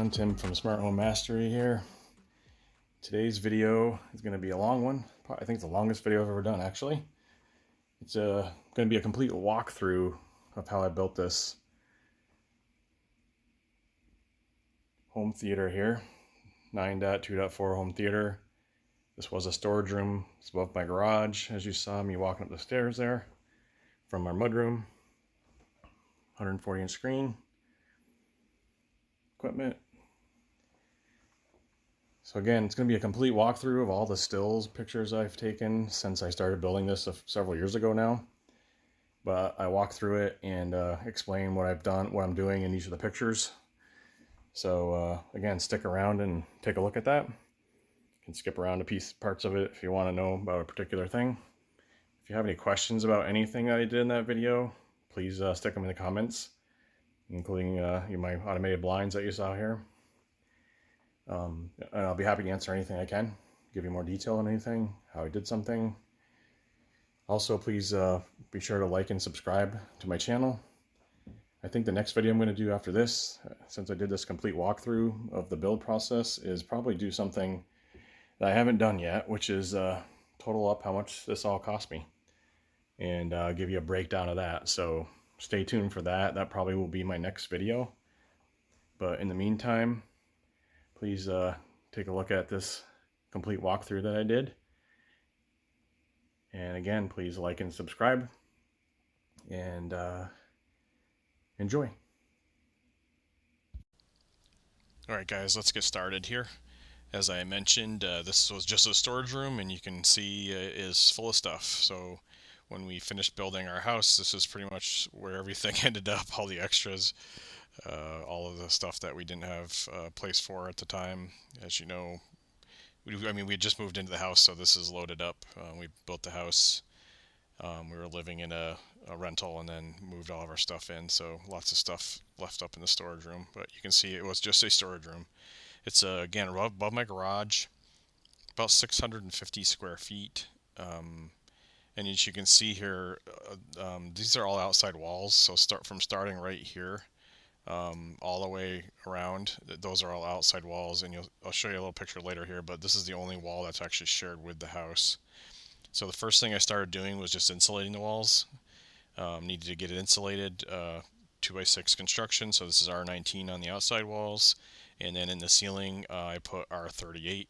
everyone, Tim from Smart Home Mastery here. Today's video is going to be a long one. I think it's the longest video I've ever done, actually. It's going to be a complete walkthrough of how I built this home theater here. 9.2.4 home theater. This was a storage room. It's above my garage, as you saw me walking up the stairs there from our mudroom. 140-inch screen. Equipment. So again, it's going to be a complete walkthrough of all the stills pictures I've taken since I started building this several years ago now. But I walk through it and explain what I've done, what I'm doing in each of the pictures. So again, stick around and take a look at that. You can skip around to parts of it if you want to know about a particular thing. If you have any questions about anything that I did in that video, please stick them in the comments, including my automated blinds that you saw here. And I'll be happy to answer anything I can, give you more detail on anything, how I did something. Also, please be sure to like and subscribe to my channel. I think the next video I'm going to do after this, since I did this complete walkthrough of the build process, is probably do something that I haven't done yet, which is total up how much this all cost me, and give you a breakdown of that. So stay tuned for that. That probably will be my next video. But in the meantime, please take a look at this complete walkthrough that I did. And again, please like and subscribe, and enjoy. Alright guys, let's get started here. As I mentioned, this was just a storage room, and you can see it is full of stuff. So when we finished building our house, this is pretty much where everything ended up, all the extras. All of the stuff that we didn't have a place for at the time. As you know, we had just moved into the house, so this is loaded up. We built the house. We were living in a rental and then moved all of our stuff in, so lots of stuff left up in the storage room. But you can see it was just a storage room. It's again above my garage, about 650 square feet. And as you can see here, these are all outside walls, so starting right here, all the way around, those are all outside walls, and I'll show you a little picture later here, but this is the only wall that's actually shared with the house. So the first thing I started doing was just insulating the walls. Needed to get it insulated, 2x6 construction, so this is R19 on the outside walls, and then in the ceiling I put R38.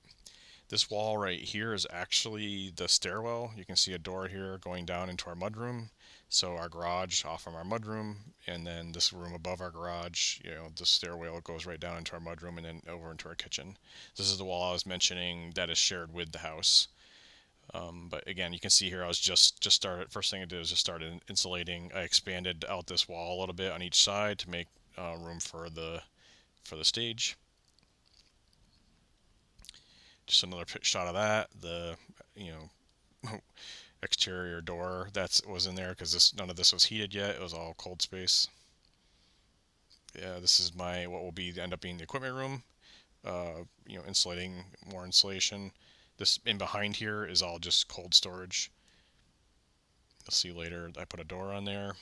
This wall right here is actually the stairwell. You can see a door here going down into our mudroom. So our garage off from our mudroom, and then this room above our garage, the stairwell goes right down into our mudroom and then over into our kitchen. This is the wall I was mentioning that is shared with the house. But again, you can see here I was just started. First thing I did was just started insulating. I expanded out this wall a little bit on each side to make room for the stage. Just another shot of that. The exterior door that was in there, because none of this was heated yet. It was all cold space. Yeah, this is what will end up being the equipment room. Insulating, more insulation. This in behind here is all just cold storage. You'll see later I put a door on there.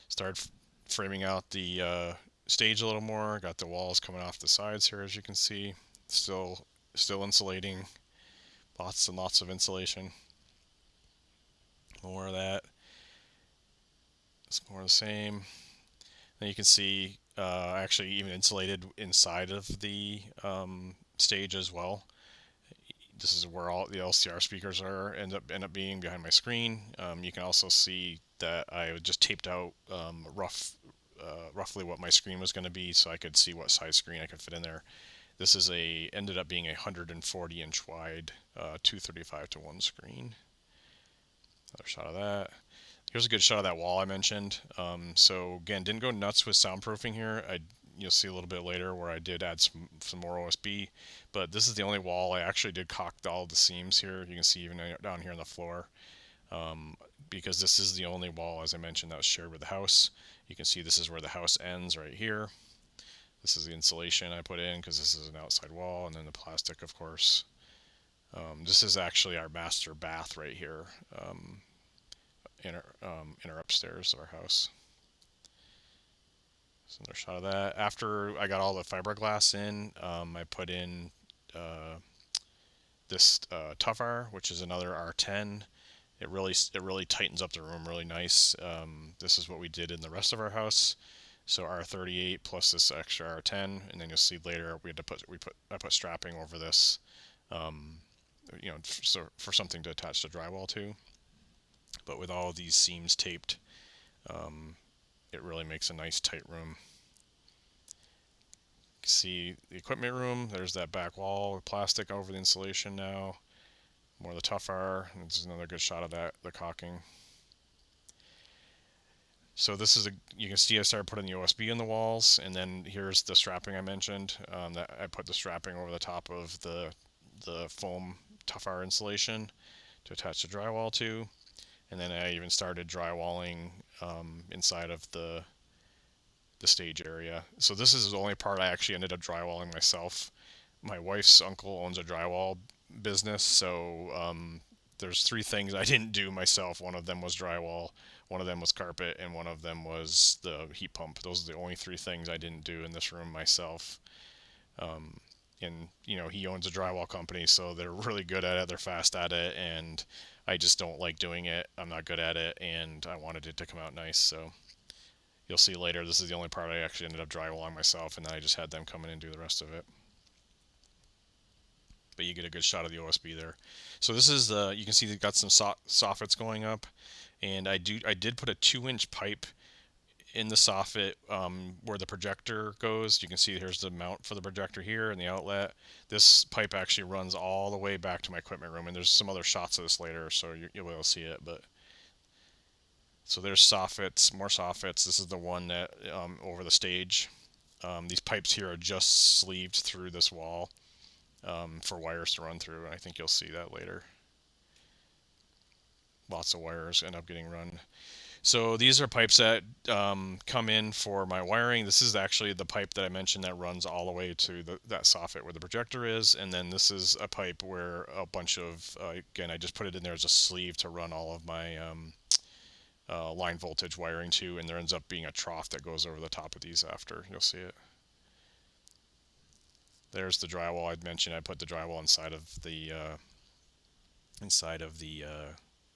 Started framing out the stage a little more. Got the walls coming off the sides here, as you can see. Still insulating. Lots and lots of insulation. More of that. It's more the same. Then you can see I actually even insulated inside of the stage as well. This is where all the LCR speakers end up being behind my screen. You can also see that I just taped out roughly what my screen was going to be, so I could see what size screen I could fit in there. This is ended up being a 140-inch wide 235:1 screen. Another shot of that. Here's a good shot of that wall I mentioned. So again, didn't go nuts with soundproofing here. You'll see a little bit later where I did add some more OSB, but this is the only wall I actually did caulk all the seams here. You can see even down here on the floor, because this is the only wall, as I mentioned, that was shared with the house. You can see this is where the house ends right here. This is the insulation I put in because this is an outside wall, and then the plastic, of course. This is actually our master bath right here, in our upstairs of our house. So another shot of that. After I got all the fiberglass in, I put in this Tough-R, which is another R10. It really tightens up the room really nice. This is what we did in the rest of our house. So R38 plus this extra R10, and then you'll see later I put strapping over this, so for something to attach the drywall to. But with all of these seams taped, it really makes a nice tight room. You can see the equipment room. There's that back wall with plastic over the insulation now. More of the Tough-R. This is another good shot of that, the caulking. So this is you can see I started putting the OSB in the walls, and then here's the strapping I mentioned. That I put the strapping over the top of the foam Tough-R insulation to attach the drywall to, and then I even started drywalling inside of the stage area. So this is the only part I actually ended up drywalling myself. My wife's uncle owns a drywall business, so there's 3 things I didn't do myself. One of them was drywall, one of them was carpet, and one of them was the heat pump. Those are the only 3 things I didn't do in this room myself. And he owns a drywall company, so they're really good at it, they're fast at it, and I just don't like doing it. I'm not good at it, and I wanted it to come out nice. So you'll see later, this is the only part I actually ended up drywalling myself, and then I just had them come in and do the rest of it. But you get a good shot of the OSB there. So this is you can see they've got some soffits going up, and I did put a 2-inch pipe in the soffit where the projector goes. You can see here's the mount for the projector here and the outlet. This pipe actually runs all the way back to my equipment room, and there's some other shots of this later, so you'll be able to see it. But so there's soffits, more soffits. This is the one that over the stage. These pipes here are just sleeved through this wall for wires to run through, and I think you'll see that later. Lots of wires end up getting run. So these are pipes that come in for my wiring. This is actually the pipe that I mentioned that runs all the way to that soffit where the projector is, and then this is a pipe where a bunch of, again, I just put it in there as a sleeve to run all of my line voltage wiring to, and there ends up being a trough that goes over the top of these after. You'll see it. There's the drywall I'd mentioned. I put the drywall inside of the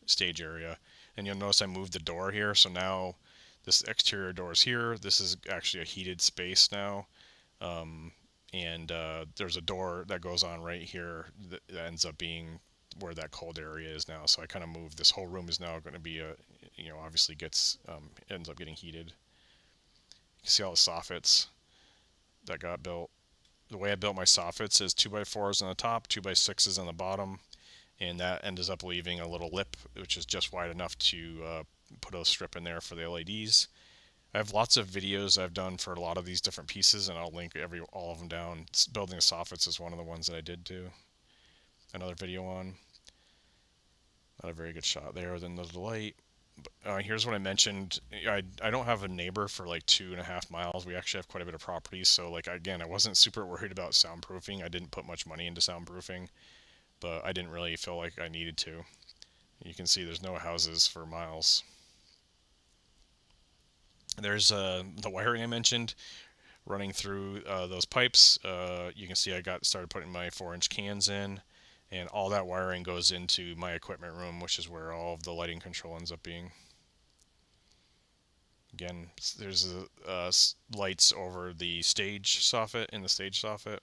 stage area, and you'll notice I moved the door here. So now this exterior door is here. This is actually a heated space now, and there's a door that goes on right here that ends up being where that cold area is now. So I kind of moved this whole room is now going to be obviously ends up getting heated. You can see all the soffits that got built. The way I built my soffits is 2x4s on the top, 2x6s on the bottom, and that ends up leaving a little lip which is just wide enough to put a strip in there for the LEDs. I have lots of videos I've done for a lot of these different pieces, and I'll link all of them down. Building the soffits is one of the ones that I did do another video on. Not a very good shot there. Then the light. Here's what I mentioned. I don't have a neighbor for like 2.5 miles. We actually have quite a bit of property, so like again, I wasn't super worried about soundproofing. I didn't put much money into soundproofing, but I didn't really feel like I needed to. You can see there's no houses for miles. There's the wiring I mentioned running through those pipes. You can see I started putting my 4-inch cans in, and all that wiring goes into my equipment room, which is where all of the lighting control ends up being. Again, there's lights over the stage soffit in the stage soffit.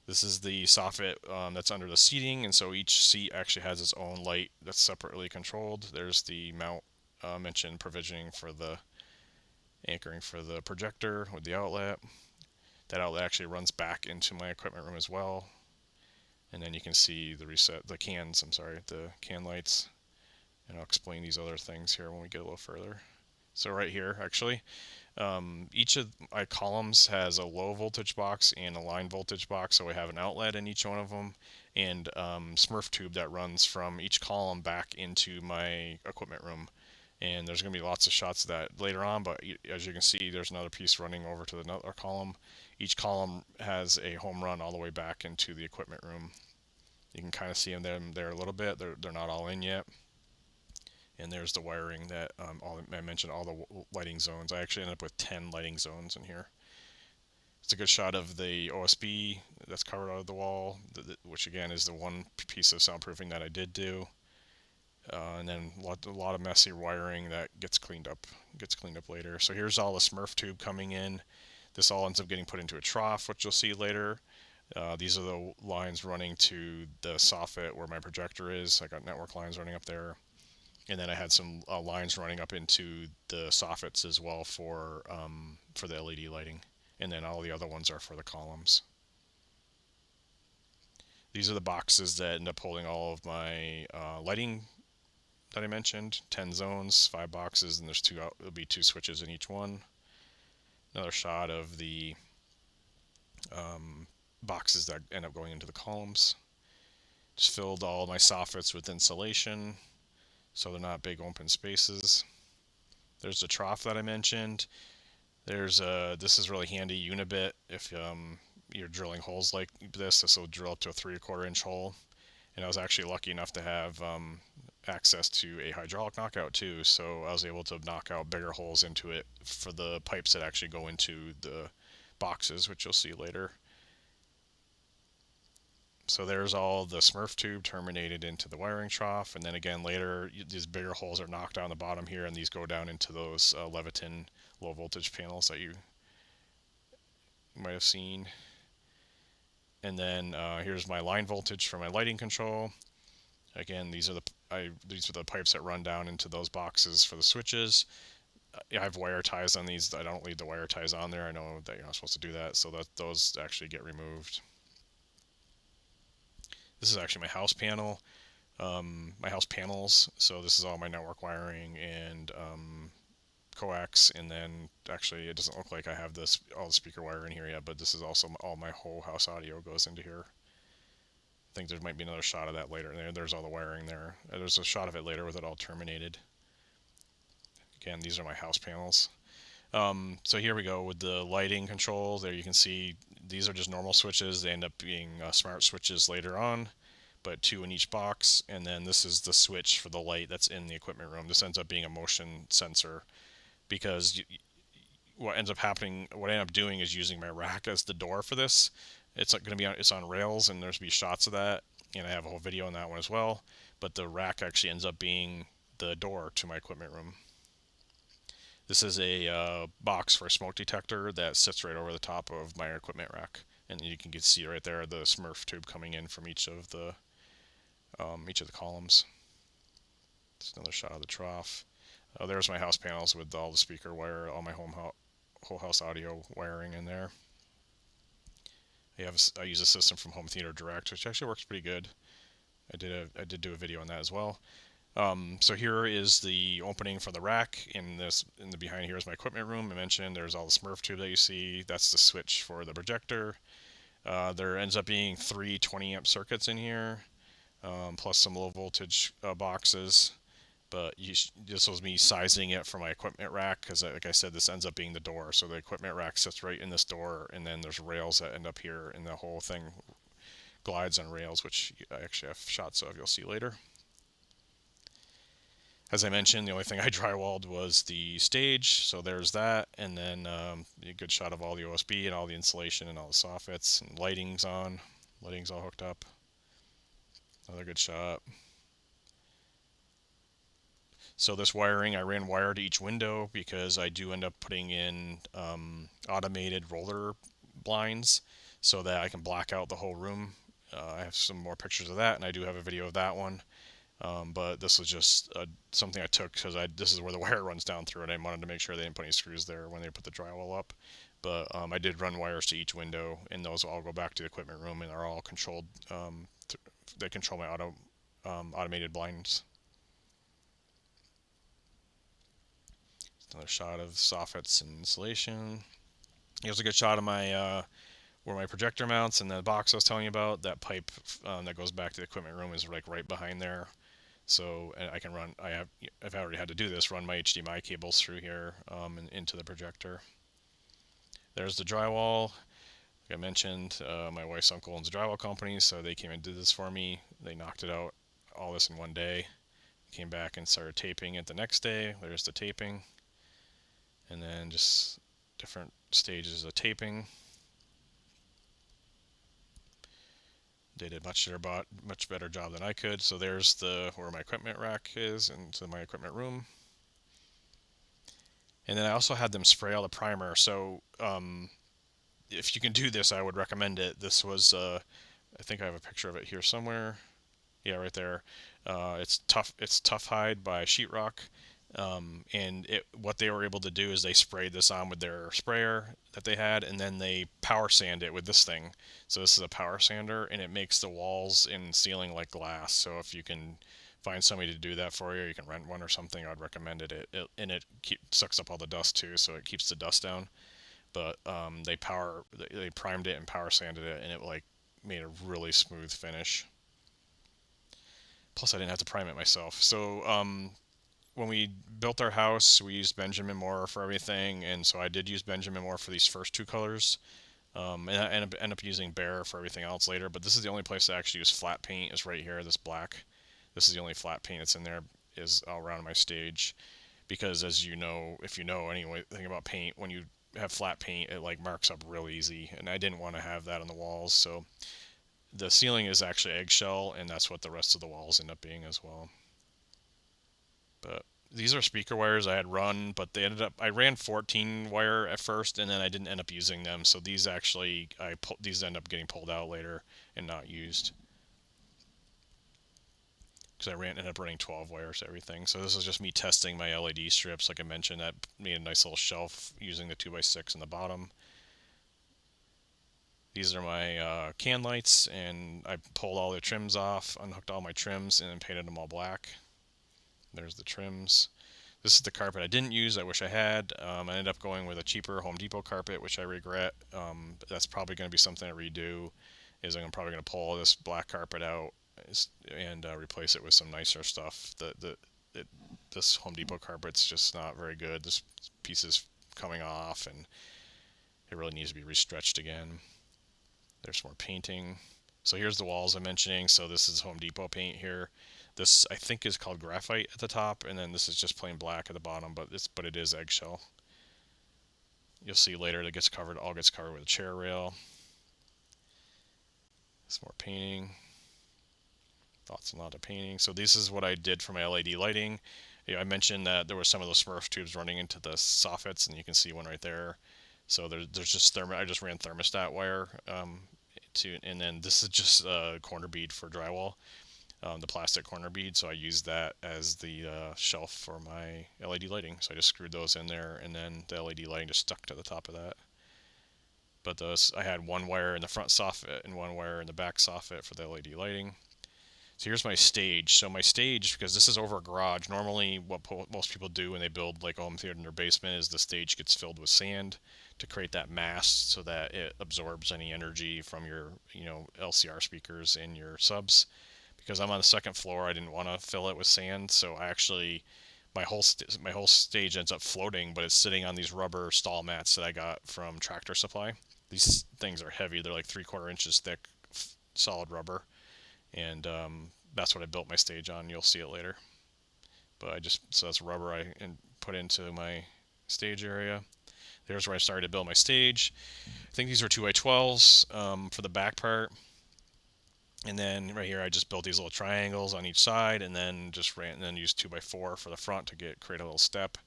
This is the soffit that's under the seating, and so each seat actually has its own light that's separately controlled. There's the mount mentioned provisioning for the anchoring for the projector with the outlet. That outlet actually runs back into my equipment room as well. And then you can see the can lights. And I'll explain these other things here when we get a little further. So right here, actually, each of my columns has a low voltage box and a line voltage box, so we have an outlet in each one of them, and Smurf tube that runs from each column back into my equipment room. And there's going to be lots of shots of that later on, but as you can see, there's another piece running over to the other column. Each column has a home run all the way back into the equipment room. You can kind of see them there a little bit. They're not all in yet. And there's the wiring that I mentioned, all the lighting zones. I actually ended up with 10 lighting zones in here. It's a good shot of the OSB that's covered out of the wall, which again is the one piece of soundproofing that I did do. And then a lot of messy wiring that gets cleaned up later. So here's all the Smurf tube coming in. This all ends up getting put into a trough, which you'll see later. These are the lines running to the soffit where my projector is. I got network lines running up there. And then I had some lines running up into the soffits as well for the LED lighting. And then all the other ones are for the columns. These are the boxes that end up holding all of my lighting that I mentioned. 10 zones, 5 boxes, and there'll be 2 switches in each one. Another shot of the boxes that end up going into the columns. Just filled all my soffits with insulation, so they're not big open spaces. There's the trough that I mentioned. This is really handy unibit if you're drilling holes like this. This will drill up to a 3/4 inch hole. And I was actually lucky enough to have access to a hydraulic knockout too, so I was able to knock out bigger holes into it for the pipes that actually go into the boxes, which you'll see later. So there's all the Smurf tube terminated into the wiring trough, and then again later these bigger holes are knocked down the bottom here, and these go down into those Leviton low voltage panels that you might have seen. And then here's my line voltage for my lighting control. Again, these are the pipes that run down into those boxes for the switches. I have wire ties on these. I don't leave the wire ties on there. I know that you're not supposed to do that, so that those actually get removed. This is actually my house panel, my house panels. So this is all my network wiring and coax, and then actually it doesn't look like I have all the speaker wire in here yet, but this is also all my whole house audio goes into here. I think there might be another shot of that later. There's all the wiring there. There's a shot of it later with it all terminated. Again, these are my house panels. So here we go with the lighting control. There you can see these are just normal switches. They end up being smart switches later on, but 2 in each box. And then this is the switch for the light that's in the equipment room. This ends up being a motion sensor, because what ends up happening, what I end up doing is using my rack as the door for this. It's going to be it's on rails, and there's be shots of that, and I have a whole video on that one as well. But the rack actually ends up being the door to my equipment room. This is a box for a smoke detector that sits right over the top of my equipment rack, and you can see right there the Smurf tube coming in from each of the columns. Just another shot of the trough. There's my house panels with all the speaker wire, all my whole house audio wiring in there. I use a system from Home Theater Direct, which actually works pretty good. I did do a video on that as well. So here is the opening for the rack. In the behind here is my equipment room. I mentioned there's all the Smurf tube that you see. That's the switch for the projector. There ends up being 3 20-amp circuits in here, plus some low voltage boxes. But this was me sizing it for my equipment rack, because like I said, this ends up being the door. So the equipment rack sits right in this door, and then there's rails that end up here, and the whole thing glides on rails, which I actually have shots of, you'll see later. As I mentioned, the only thing I drywalled was the stage, so there's that, and then a good shot of all the OSB and all the insulation and all the soffits, and lighting's on. Lighting's all hooked up. Another good shot. So this wiring, I ran wire to each window because I do end up putting in automated roller blinds so that I can black out the whole room. I have some more pictures of that, and I do have a video of that one. But this was just something I took because this is where the wire runs down through, and I wanted to make sure they didn't put any screws there when they put the drywall up. But I did run wires to each window, and those all go back to the equipment room, and are all controlled. They control my automated blinds. Another shot of soffits and insulation. Here's a good shot of my where my projector mounts, and the box I was telling you about. That pipe that goes back to the equipment room is like right behind there. So I can run. I've already had to do this. Run my HDMI cables through here and into the projector. There's the drywall. Like I mentioned, my wife's uncle owns a drywall company, so they came and did this for me. They knocked it out, all this in one day. Came back and started taping it the next day. There's the taping. And then just different stages of taping. They did much better job than I could. So there's where my equipment rack is, and to my equipment room. And then I also had them spray all the primer. So if you can do this, I would recommend it. This was, I think I have a picture of it here somewhere. Yeah, right there. It's Tough Hide by Sheetrock. And what they were able to do is they sprayed this on with their sprayer that they had, and then they power sand it with this thing. So this is a power sander, and it makes the walls and ceiling like glass. So if you can find somebody to do that for you, or you can rent one or something, I'd recommend it. It sucks up all the dust too, so it keeps the dust down. But they primed it and power sanded it, and it like made a really smooth finish. Plus, I didn't have to prime it myself. So when we built our house, we used Benjamin Moore for everything, and so I did use Benjamin Moore for these first two colors. And I end up using Behr for everything else later, but this is the only place I actually use flat paint, is right here, this black. This is the only flat paint that's in there, is all around my stage. Because as you know, if you know anything about paint, when you have flat paint, it like marks up real easy, and I didn't want to have that on the walls, so the ceiling is actually eggshell, and that's what the rest of the walls end up being as well. But these are speaker wires I had run, but I ran 14 wire at first, and then I didn't end up using them. So these actually, these end up getting pulled out later and not used. Because I ended up running 12 wires to everything. So this is just me testing my LED strips. Like I mentioned, that made a nice little shelf using the 2x6 in the bottom. These are my can lights, and I pulled all the trims off, unhooked all my trims, and then painted them all black. There's the trims. This is the carpet I didn't use. I wish I had. I ended up going with a cheaper Home Depot carpet, which I regret. But that's probably going to be something I redo. I'm probably going to pull this black carpet out and replace it with some nicer stuff. This Home Depot carpet's just not very good. This piece is coming off, and it really needs to be restretched again. There's more painting. So here's the walls I'm mentioning. So this is Home Depot paint here. This I think is called graphite at the top, and then this is just plain black at the bottom, but it is eggshell. You'll see later that all gets covered with a chair rail. Some more painting. Lots and lots of painting. So this is what I did for my LED lighting. I mentioned that there were some of those Smurf tubes running into the soffits, and you can see one right there. So there's just I just ran thermostat wire and then this is just corner bead for drywall. The plastic corner bead, so I used that as the shelf for my LED lighting. So I just screwed those in there, and then the LED lighting just stuck to the top of that. But I had one wire in the front soffit and one wire in the back soffit for the LED lighting. So here's my stage. So my stage, because this is over a garage, normally what most people do when they build like a home theater in their basement is the stage gets filled with sand to create that mass so that it absorbs any energy from your LCR speakers and your subs. Because I'm on the second floor, I didn't want to fill it with sand, so I actually my whole stage ends up floating, but it's sitting on these rubber stall mats that I got from Tractor Supply. These things are heavy; they're like 3/4 inches thick, solid rubber, and that's what I built my stage on. You'll see it later. But so that's rubber I put into my stage area. There's where I started to build my stage. I think these are 2x12s for the back part. And then right here, I just built these little triangles on each side, and then used 2x4 for the front to create a little step.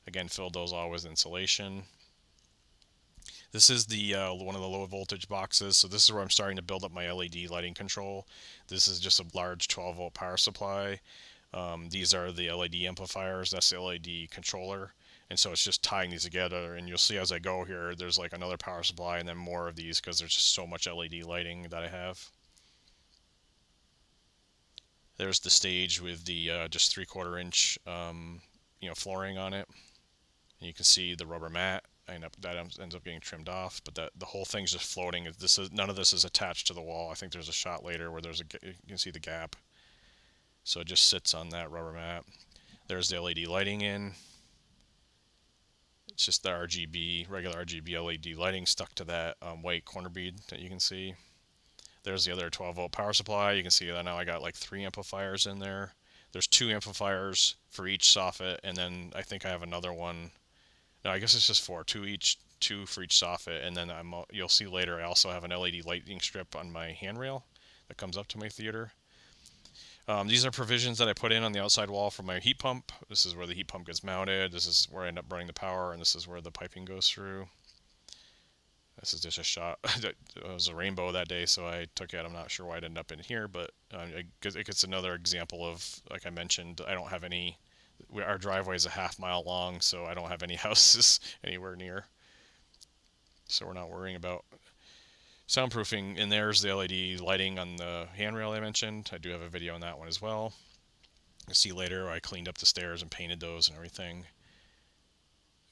Again, filled those all with insulation. This is the one of the low voltage boxes. So this is where I'm starting to build up my LED lighting control. This is just a large 12-volt power supply. These are the LED amplifiers. That's the LED controller. And so it's just tying these together. And you'll see as I go here, there's like another power supply and then more of these because there's just so much LED lighting that I have. There's the stage with the just 3/4 inch flooring on it. And you can see the rubber mat. That ends up getting trimmed off, but the whole thing's just floating. None of this is attached to the wall. I think there's a shot later where you can see the gap. So it just sits on that rubber mat. There's the LED lighting in. It's just the regular RGB LED lighting stuck to that white corner bead that you can see. There's the other 12-volt power supply. You can see that now I got like 3 amplifiers in there. there's 2 amplifiers for each soffit, and then I think I have another one. No, I guess it's just 4, two for each soffit, and then you'll see later I also have an LED lighting strip on my handrail that comes up to my theater. These are provisions that I put in on the outside wall for my heat pump. This is where the heat pump gets mounted. This is where I end up running the power, and this is where the piping goes through. This is just a shot. It was a rainbow that day, so I took it. I'm not sure why it ended up in here, but it's another example of, like I mentioned, I don't have any. Our driveway is a half-mile long, so I don't have any houses anywhere near. So we're not worrying about soundproofing. And there's the LED lighting on the handrail I mentioned. I do have a video on that one as well. You'll see later I cleaned up the stairs and painted those and everything.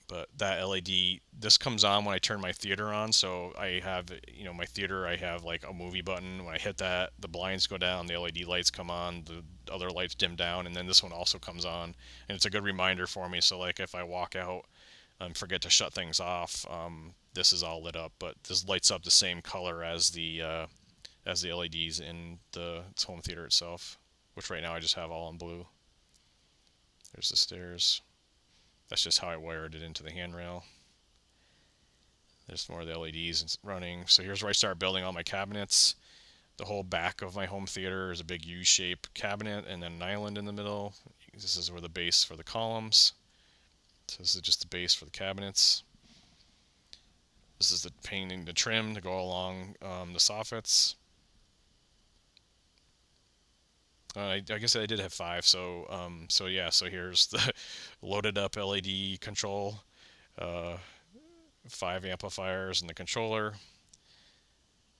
But that LED, this comes on when I turn my theater on. So I have, my theater, I have like a movie button. When I hit that, the blinds go down, the LED lights come on, the other lights dim down, and then this one also comes on. And it's a good reminder for me. So like if I walk out and forget to shut things off, this is all lit up. But this lights up the same color as the LEDs in the home theater itself, which right now I just have all in blue. There's the stairs. That's just how I wired it into the handrail. There's more of the LEDs running. So here's where I start building all my cabinets. The whole back of my home theater is a big U-shaped cabinet and then an island in the middle. This is where the base for the columns. So this is just the base for the cabinets. This is the painting, the trim to go along the soffits. I guess I did have 5, so yeah, so here's the loaded up LED control, 5 amplifiers and the controller.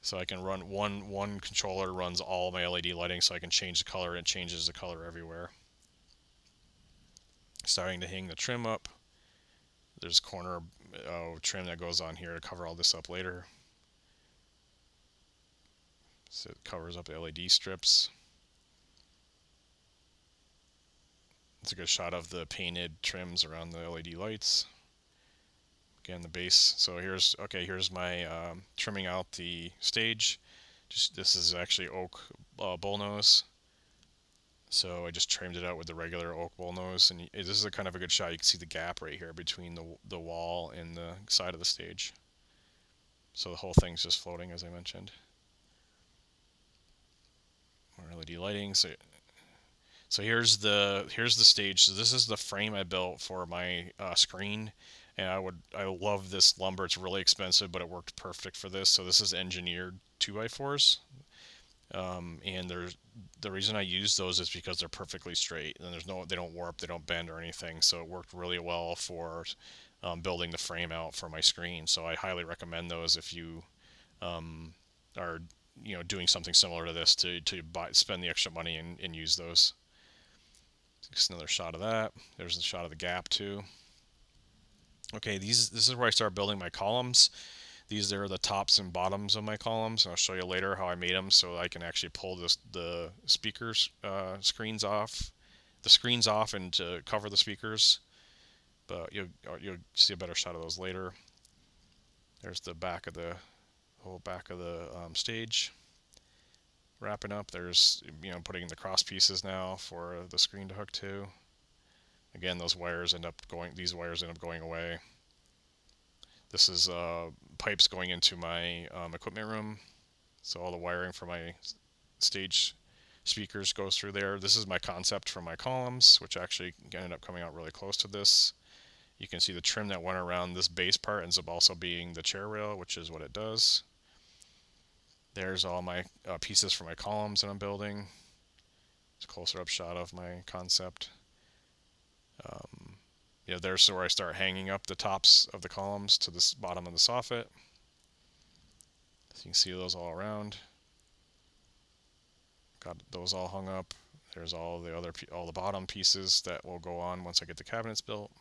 So I can run one controller runs all my LED lighting, so I can change the color, and it changes the color everywhere. Starting to hang the trim up. There's corner trim that goes on here to cover all this up later. So it covers up the LED strips. It's a good shot of the painted trims around the LED lights. Again, the base. So here's my trimming out the stage. This is actually oak bullnose. So I just trimmed it out with the regular oak bullnose, and this is a kind of a good shot. You can see the gap right here between the wall and the side of the stage. So the whole thing's just floating, as I mentioned. More LED lighting. So here's the stage. So this is the frame I built for my screen, and I love this lumber. It's really expensive, but it worked perfect for this. So this is engineered 2x4s, and the reason I use those is because they're perfectly straight, and they don't warp, they don't bend or anything. So it worked really well for building the frame out for my screen. So I highly recommend those if you are doing something similar to this to spend the extra money and use those. Just another shot of that. There's the shot of the gap too. Okay, this is where I start building my columns. These are the tops and bottoms of my columns, and I'll show you later how I made them so I can actually pull the speakers screens off, and to cover the speakers. But you'll see a better shot of those later. There's the whole back of the stage. Wrapping up, there's putting the cross pieces now for the screen to hook to. Again, these wires end up going away. This is pipes going into my equipment room, so all the wiring for my stage speakers goes through there. This is my concept for my columns, which actually ended up coming out really close to this. You can see the trim that went around this base part ends up also being the chair rail, which is what it does. There's all my pieces for my columns that I'm building. It's a closer up shot of my concept. There's where I start hanging up the tops of the columns to the bottom of the soffit. So you can see those all around. Got those all hung up. There's all the bottom pieces that will go on once I get the cabinets built.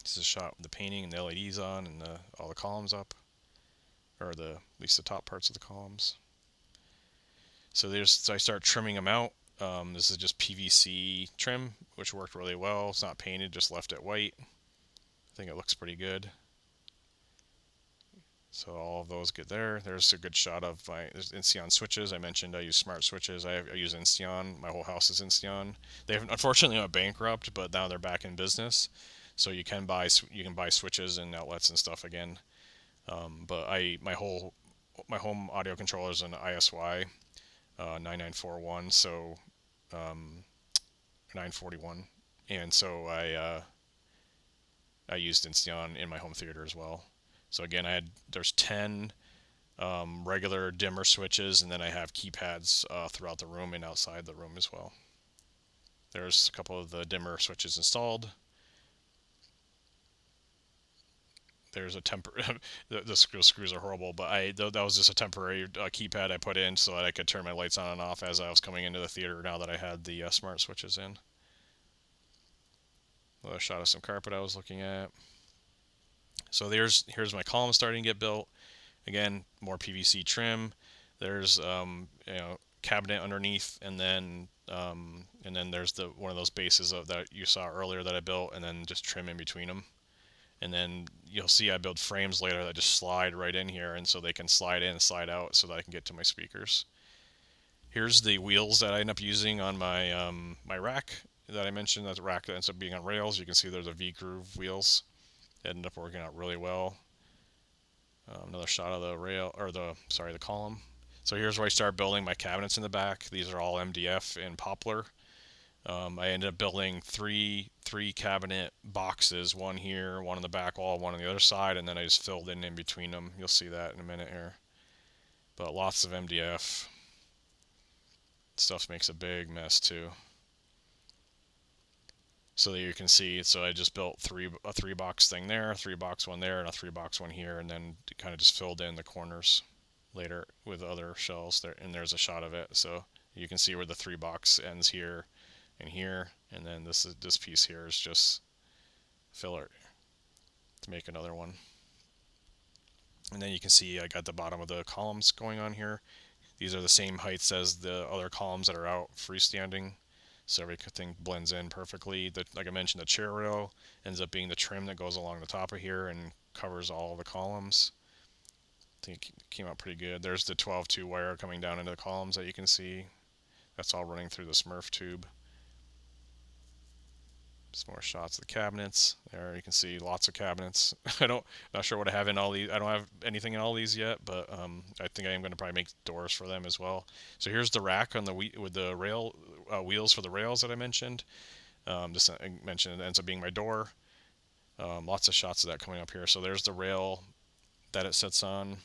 This is a shot with the painting and the LEDs on and all the columns up. Or at least the top parts of the columns. So I start trimming them out. This is just PVC trim, which worked really well. It's not painted, just left it white. I think it looks pretty good. So all of those get there. There's a good shot of my Insteon switches. I mentioned I use smart switches. I use Insteon. My whole house is Insteon. They unfortunately went bankrupt, but now they're back in business. So you can buy switches and outlets and stuff again. But my home audio controller is an ISY 9941, so 941, and so I used Insteon in my home theater as well. So again, there's 10 regular dimmer switches, and then I have keypads throughout the room and outside the room as well. There's a couple of the dimmer switches installed. There's a the screws are horrible, but that was just a temporary keypad I put in so that I could turn my lights on and off as I was coming into the theater now that I had the smart switches in. Another shot of some carpet I was looking at. So here's my column starting to get built. Again, more PVC trim. There's cabinet underneath, and then there's one of those bases that you saw earlier that I built, and then just trim in between them. And then you'll see I build frames later that just slide right in here, and so they can slide in and slide out so that I can get to my speakers. Here's the wheels that I end up using on my my rack that I mentioned. That rack that ends up being on rails. You can see there's a V-groove wheels. They ended up working out really well. Another shot of the the column. So here's where I start building my cabinets in the back. These are all MDF and poplar. I ended up building three cabinet boxes, one here, one on the back wall, one on the other side, and then I just filled in between them. You'll see that in a minute here. But lots of MDF. Stuff makes a big mess too. So that you can see, so I just built a three box thing there, a 3-box one there, and a 3-box one here, and then kind of just filled in the corners later with other shells there, and there's a shot of it. So you can see where the 3-box ends here and here, and then this piece here is just filler to make another one. And then you can see I got the bottom of the columns going on here. These are the same heights as the other columns that are out freestanding, so everything blends in perfectly. Like I mentioned, the chair rail ends up being the trim that goes along the top of here and covers all the columns. I think it came out pretty good. There's the 12-2 wire coming down into the columns that you can see. That's all running through the Smurf tube. Some more shots of the cabinets. There you can see lots of cabinets. Not sure what I have in all these. I don't have anything in all these yet, but I think I am going to probably make doors for them as well. So here's the rack on with the rail wheels for the rails that I mentioned. This I mentioned it ends up being my door. Lots of shots of that coming up here. So there's the rail that it sits on.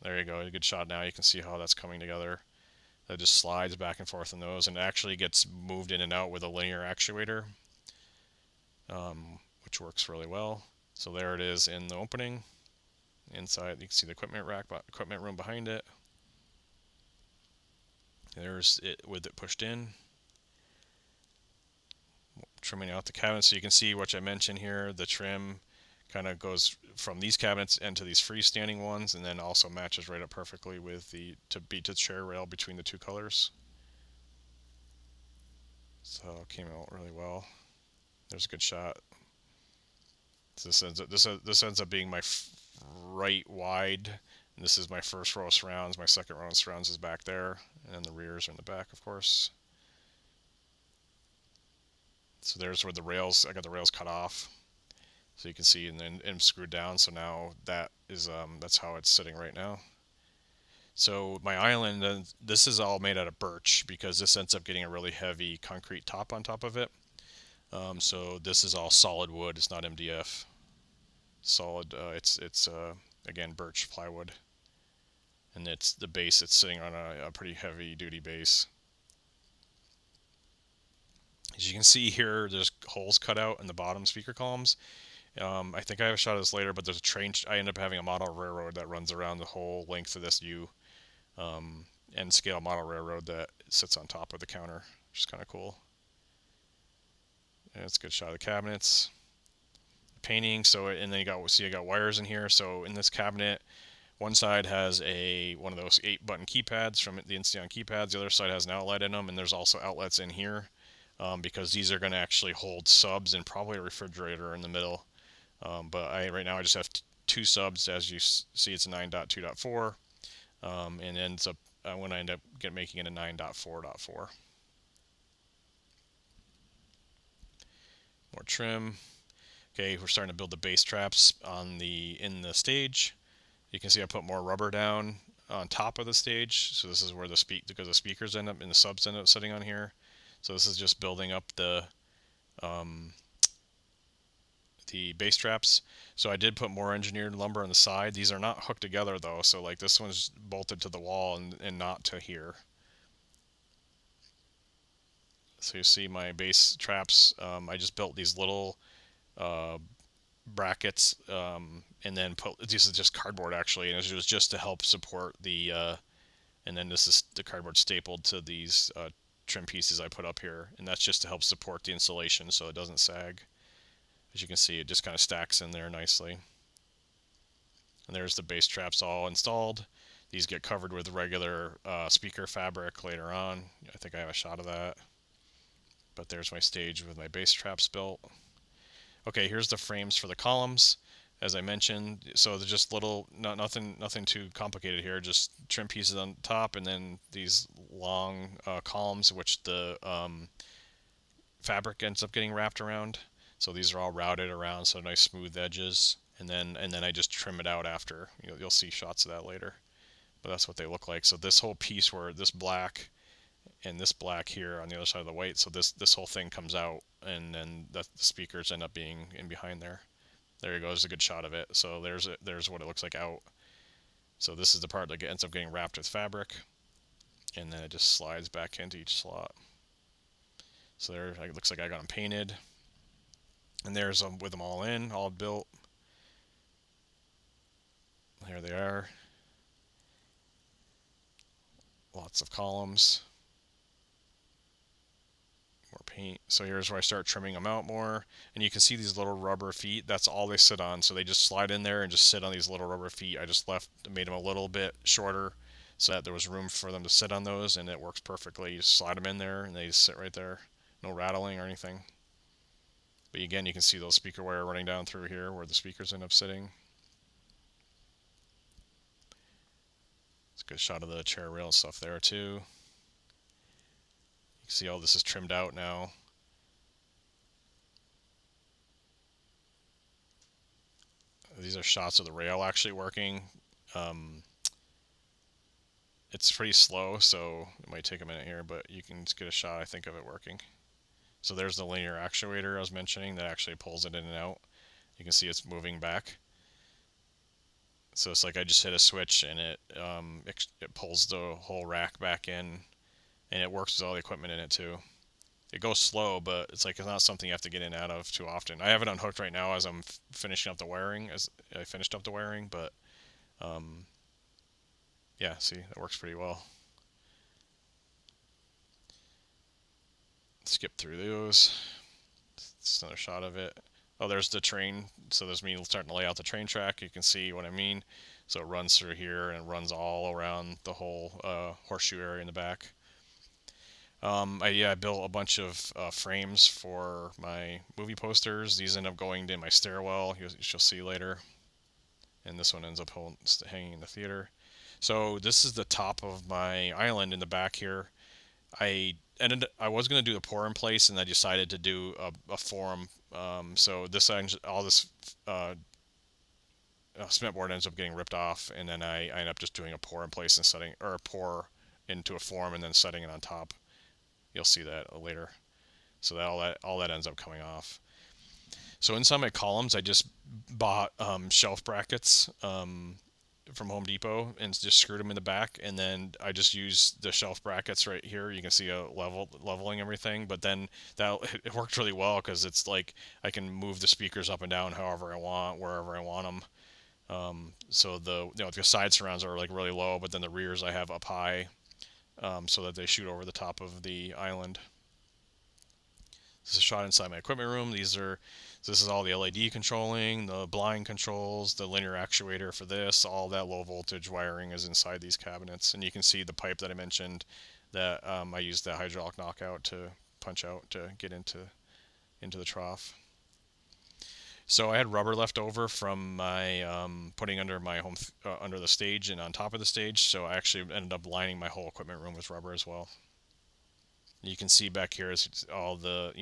There you go. A good shot now. You can see how that's coming together. That just slides back and forth in those, and actually gets moved in and out with a linear actuator. Which works really well. So there it is in the opening. Inside, you can see the equipment room behind it. There's it with it pushed in. Trimming out the cabinets, so you can see what I mentioned here. The trim kind of goes from these cabinets into these freestanding ones, and then also matches right up perfectly with the chair rail between the two colors. So it came out really well. There's a good shot. So this ends up being my right wide. And this is my first row of surrounds. My second row of surrounds is back there, and then the rears are in the back, of course. So there's where the rails. I got the rails cut off, so you can see, and then screwed down. So now that's how it's sitting right now. So my island, this is all made out of birch because this ends up getting a really heavy concrete top on top of it. So this is all solid wood. It's not MDF. Solid. It's again birch plywood, and it's the base. It's sitting on a pretty heavy duty base. As you can see here, there's holes cut out in the bottom speaker columns. I think I have a shot of this later, but there's a train. I end up having a model railroad that runs around the whole length of this U, and scale model railroad that sits on top of the counter, which is kind of cool. And it's a good shot of the cabinets, the painting. So, and then I got wires in here. So in this cabinet, one side has one of those 8-button keypads from the Insteon keypads. The other side has an outlet in them, and there's also outlets in here because these are going to actually hold subs and probably a refrigerator in the middle. But right now I just have 2 subs. As you see, it's a 9.2.4, and ends up when I end up making it a 9.4.4. More trim. Okay, we're starting to build the base traps in the stage. You can see I put more rubber down on top of the stage, so this is where the speakers end up and the subs end up sitting on here. So this is just building up the base traps. So I did put more engineered lumber on the side. These are not hooked together though, so like this one's bolted to the wall and not to here. So you see my base traps. I just built these little brackets, and then this is just cardboard actually, and it was just to help support the and then this is the cardboard stapled to these trim pieces I put up here, and that's just to help support the insulation so it doesn't sag. As you can see, it just kind of stacks in there nicely. And there's the base traps all installed. These get covered with regular speaker fabric later on. I think I have a shot of that. But there's my stage with my base traps built. Okay, here's the frames for the columns, as I mentioned. So they're just little, nothing too complicated here. Just trim pieces on top, and then these long columns, which the fabric ends up getting wrapped around. So these are all routed around, so nice smooth edges. And then I just trim it out after. You'll see shots of that later. But that's what they look like. So this whole piece where this black and this black here on the other side of the white, so this whole thing comes out, and then the speakers end up being in behind there. There you go. There's a good shot of it. So there's what it looks like out. So this is the part that ends up getting wrapped with fabric, and then it just slides back into each slot. So there, it looks like I got them painted. And there's them with them all in, all built. There they are. Lots of columns. More paint. So here's where I start trimming them out more. And you can see these little rubber feet. That's all they sit on. So they just slide in there and just sit on these little rubber feet. I just made them a little bit shorter so that there was room for them to sit on those, and it works perfectly. You just slide them in there and they just sit right there. No rattling or anything. But again, you can see those speaker wire running down through here where the speakers end up sitting. It's a good shot of the chair rail and stuff there too. You can see all this is trimmed out now. These are shots of the rail actually working. It's pretty slow, so it might take a minute here, but you can just get a shot, I think, of it working. So there's the linear actuator I was mentioning that actually pulls it in and out. You can see it's moving back. So it's like I just hit a switch and it pulls the whole rack back in, and it works with all the equipment in it too. It goes slow, but it's not something you have to get in and out of too often. I have it unhooked right now as I'm finishing up the wiring, as I finished up the wiring, but yeah, see, that works pretty well. Skip through those. It's another shot of it. Oh, there's the train. So there's me starting to lay out the train track. You can see what I mean. So it runs through here and runs all around the whole horseshoe area in the back. I built a bunch of frames for my movie posters. These end up going in my stairwell, you'll see later. And this one ends up hanging in the theater. So this is the top of my island in the back here. I was going to do the pour in place, and I decided to do a form. So all this cement board ends up getting ripped off, and then I end up just doing a pour in place and setting, or a pour into a form and then setting it on top. You'll see that later. So that all that ends up coming off. So inside my columns, I just bought shelf brackets from Home Depot and just screwed them in the back, and then I just used the shelf brackets right here. You can see a leveling everything, but then it worked really well because it's like I can move the speakers up and down however I want, wherever I want them. So the side surrounds are like really low, but then the rears I have up high, so that they shoot over the top of the island. This is a shot inside my equipment room. This is all the LED controlling, the blind controls, the linear actuator for this. All that low voltage wiring is inside these cabinets, and you can see the pipe that I mentioned that I used that hydraulic knockout to punch out to get into the trough. So I had rubber left over from my putting under my home under the stage and on top of the stage. So I actually ended up lining my whole equipment room with rubber as well. You can see back here is all the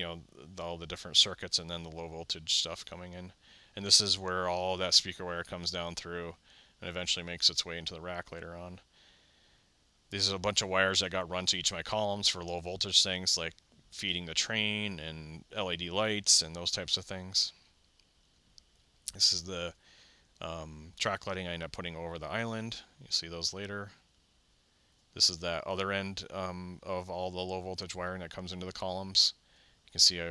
all the different circuits and then the low voltage stuff coming in. And this is where all that speaker wire comes down through and eventually makes its way into the rack later on. These are a bunch of wires that got run to each of my columns for low voltage things like feeding the train and LED lights and those types of things. This is the track lighting I end up putting over the island. You'll see those later. This is that other end of all the low voltage wiring that comes into the columns. You can see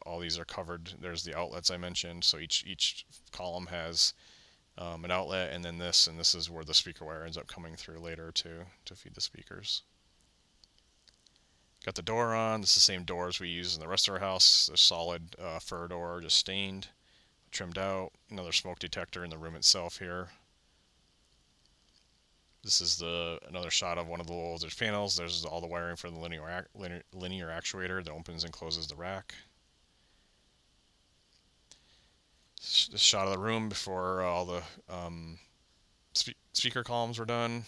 all these are covered. There's the outlets I mentioned. So each column has an outlet, and then this, and this is where the speaker wire ends up coming through later to feed the speakers. Got the door on. This is the same doors we use in the rest of our house. A solid fir door, just stained, trimmed out. Another smoke detector in the room itself here. This is another shot of one of the low voltage panels. There's all the wiring for the linear actuator that opens and closes the rack. This shot of the room before all the speaker columns were done.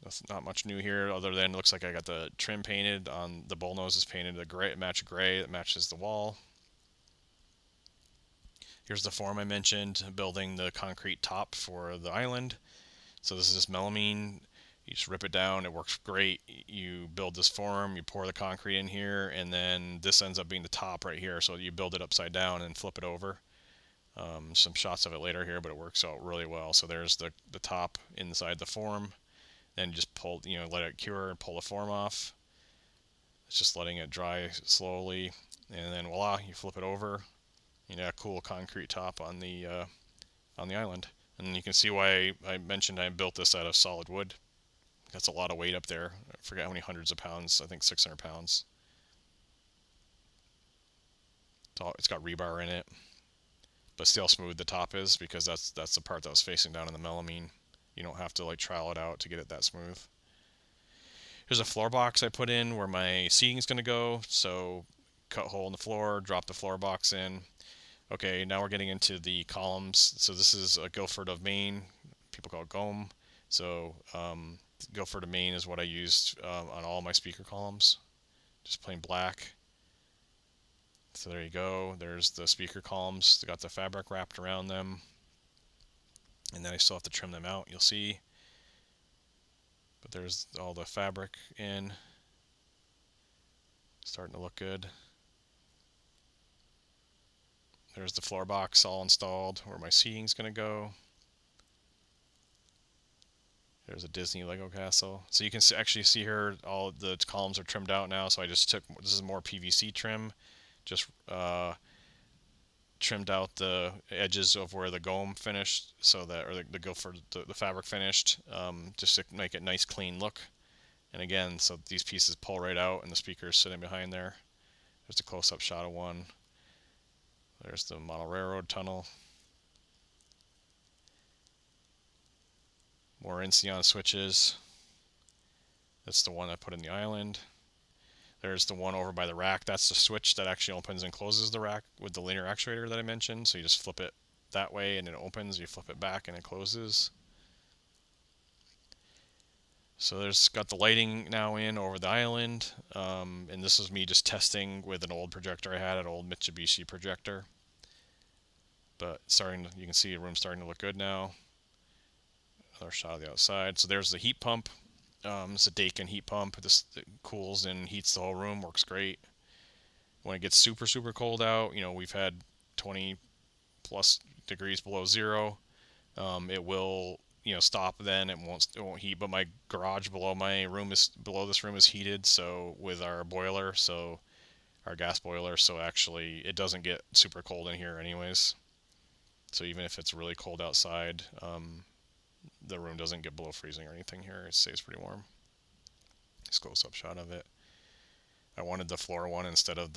That's not much new here, other than it looks like I got the trim painted on the bull nose is painted a gray, match gray that matches the wall. Here's the form I mentioned, building the concrete top for the island. So this is just melamine. You just rip it down, it works great. You build this form, you pour the concrete in here, and then this ends up being the top right here. So you build it upside down and flip it over. Some shots of it later here, but it works out really well. So there's the top inside the form. Then you just pull, let it cure and pull the form off. It's just letting it dry slowly, and then voila, you flip it over. A cool concrete top on the island. And you can see why I mentioned I built this out of solid wood. That's a lot of weight up there. I forget how many hundreds of pounds. I think 600 pounds. It's got rebar in it, but see how smooth the top is, because that's the part that was facing down in the melamine. You don't have to like trowel it out to get it that smooth. Here's a floor box I put in where my seating is going to go. So cut a hole in the floor, drop the floor box in. Okay, now we're getting into the columns. So this is a Guilford of Maine. People call it Gome. So Guilford of Maine is what I used on all my speaker columns. Just plain black. So there you go. There's the speaker columns. They got the fabric wrapped around them. And then I still have to trim them out, you'll see. But there's all the fabric in. Starting to look good. There's the floor box all installed where my seating's going to go. There's a Disney Lego castle. So you can actually see here all the columns are trimmed out now. So I just took, this is more PVC trim. Just trimmed out the edges of where the Gome finished, so that, or the Guilford, the fabric finished, just to make it nice clean look. And again, so these pieces pull right out and the speaker's sitting behind there. There's a close-up shot of one. There's the model railroad tunnel. More Insteon switches. That's the one I put in the island. There's the one over by the rack. That's the switch that actually opens and closes the rack with the linear actuator that I mentioned. So you just flip it that way and it opens. You flip it back and it closes. So there's got the lighting now in over the island. And this is me just testing with an old projector I had, an old Mitsubishi projector. But you can see the room starting to look good now. Another shot of the outside. So there's the heat pump. It's a Daikin heat pump. This cools and heats the whole room, works great. When it gets super, super cold out, we've had 20 plus degrees below zero. It will, stop then. It won't heat. But my garage below this room is heated. So with our boiler, our gas boiler, so actually it doesn't get super cold in here anyways. So even if it's really cold outside, the room doesn't get below freezing or anything here. It stays pretty warm. This close-up shot of it. I wanted the floor one instead of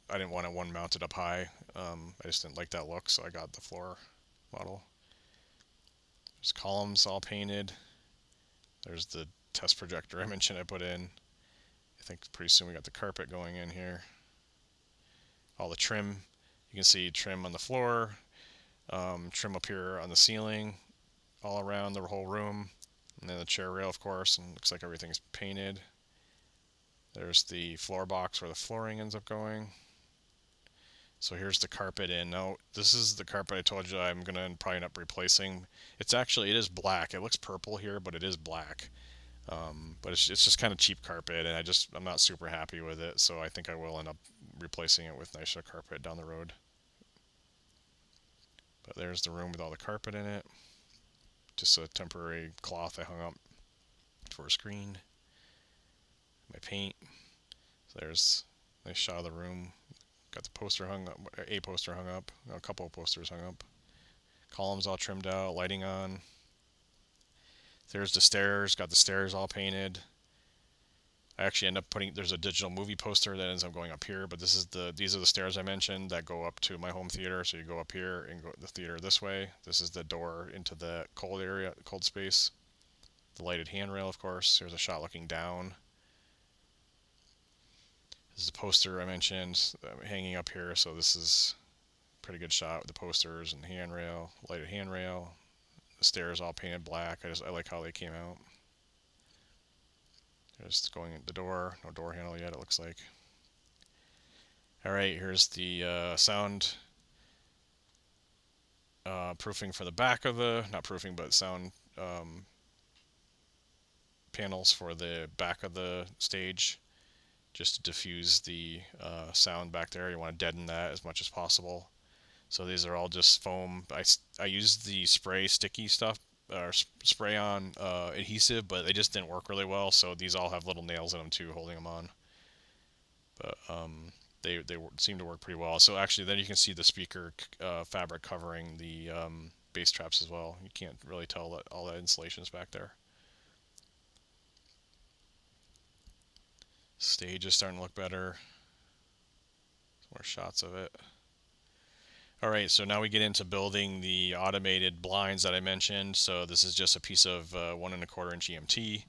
I didn't want one mounted up high. I just didn't like that look, so I got the floor model. There's columns all painted. There's the test projector I mentioned I put in. I think pretty soon we got the carpet going in here. all the trim. You can see trim on the floor, trim up here on the ceiling, all around the whole room, and then the chair rail, of course, and looks like everything's painted. There's the floor box where the flooring ends up going. So here's the carpet in. Now, this is the carpet I told you I'm going to probably end up replacing. It is black. It looks purple here, but it is black. But it's just kind of cheap carpet, and I'm not super happy with it, so I think I will end up replacing it with nicer carpet down the road. But there's the room with all the carpet in it. Just a temporary cloth I hung up for a screen. My paint. So there's a nice shot of the room. Got the poster hung up, a poster hung up, a couple of posters hung up. Columns all trimmed out, lighting on. There's the stairs, got the stairs all painted. I actually end up there's a digital movie poster that ends up going up here, but these are the stairs I mentioned that go up to my home theater. So you go up here and go to the theater this way. This is the door into the cold area, cold space. The lighted handrail, of course. Here's a shot looking down. This is the poster I mentioned hanging up here. So this is a pretty good shot with the posters and the handrail, lighted handrail. The stairs all painted black. I like how they came out. Just going at the door. No door handle yet, it looks like. Alright, here's the sound proofing for the back of not proofing, but sound panels for the back of the stage, just to diffuse the sound back there. You want to deaden that as much as possible. So these are all just foam. I used the spray sticky stuff, or spray on adhesive, but they just didn't work really well, so these all have little nails in them too, holding them on. But they seem to work pretty well. So actually then you can see the speaker fabric covering the bass traps as well. You can't really tell that all that insulation is back there. Stage is starting to look better. Some more shots of it. Alright, so now we get into building the automated blinds that I mentioned. So this is just a piece of 1¼ inch EMT.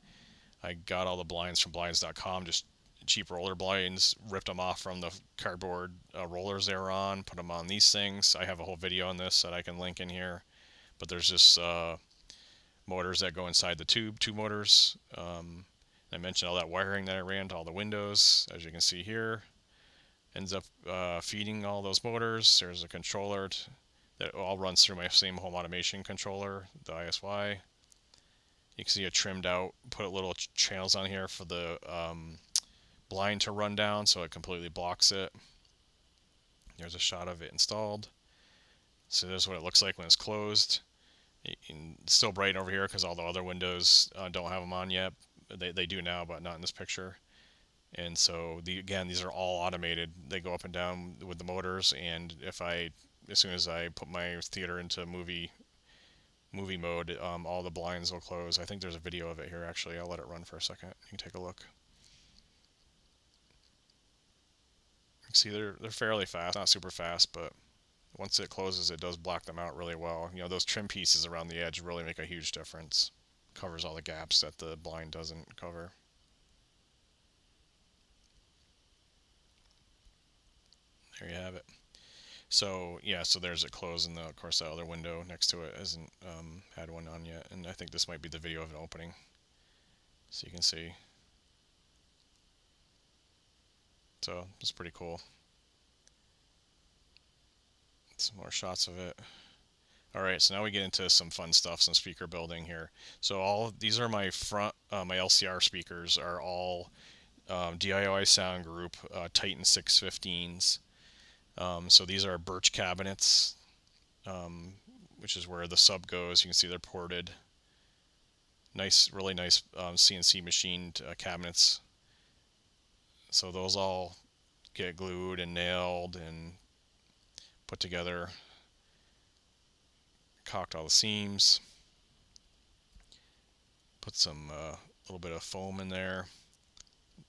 I got all the blinds from blinds.com, just cheap roller blinds, ripped them off from the cardboard rollers they were on, put them on these things. I have a whole video on this that I can link in here. But there's just motors that go inside the tube, two motors. I mentioned all that wiring that I ran to all the windows, as you can see here. Ends up feeding all those motors. There's a controller that all runs through my same home automation controller, the ISY. You can see it trimmed out, put little channels on here for the blind to run down so it completely blocks it. There's a shot of it installed. So there's what it looks like when it's closed. It's still bright over here because all the other windows don't have them on yet. They do now, but not in this picture. And so again, these are all automated. They go up and down with the motors, and as soon as I put my theater into movie mode, all the blinds will close. I think there's a video of it here actually. I'll let it run for a second. You can take a look. You can see they're fairly fast, not super fast, but once it closes, it does block them out really well. You know, those trim pieces around the edge really make a huge difference. Covers all the gaps that the blind doesn't cover. There you have it. So yeah, so there's it closed, and of course that other window next to it hasn't had one on yet. And I think this might be the video of it opening, so you can see. So it's pretty cool. Some more shots of it. Alright, so now we get into some fun stuff, some speaker building here. So these are my my LCR speakers are all DIY Sound Group Titan 615s. So these are birch cabinets, which is where the sub goes. You can see they're ported. Nice, really nice CNC machined cabinets. So those all get glued and nailed and put together. Caulked all the seams. Put some little bit of foam in there.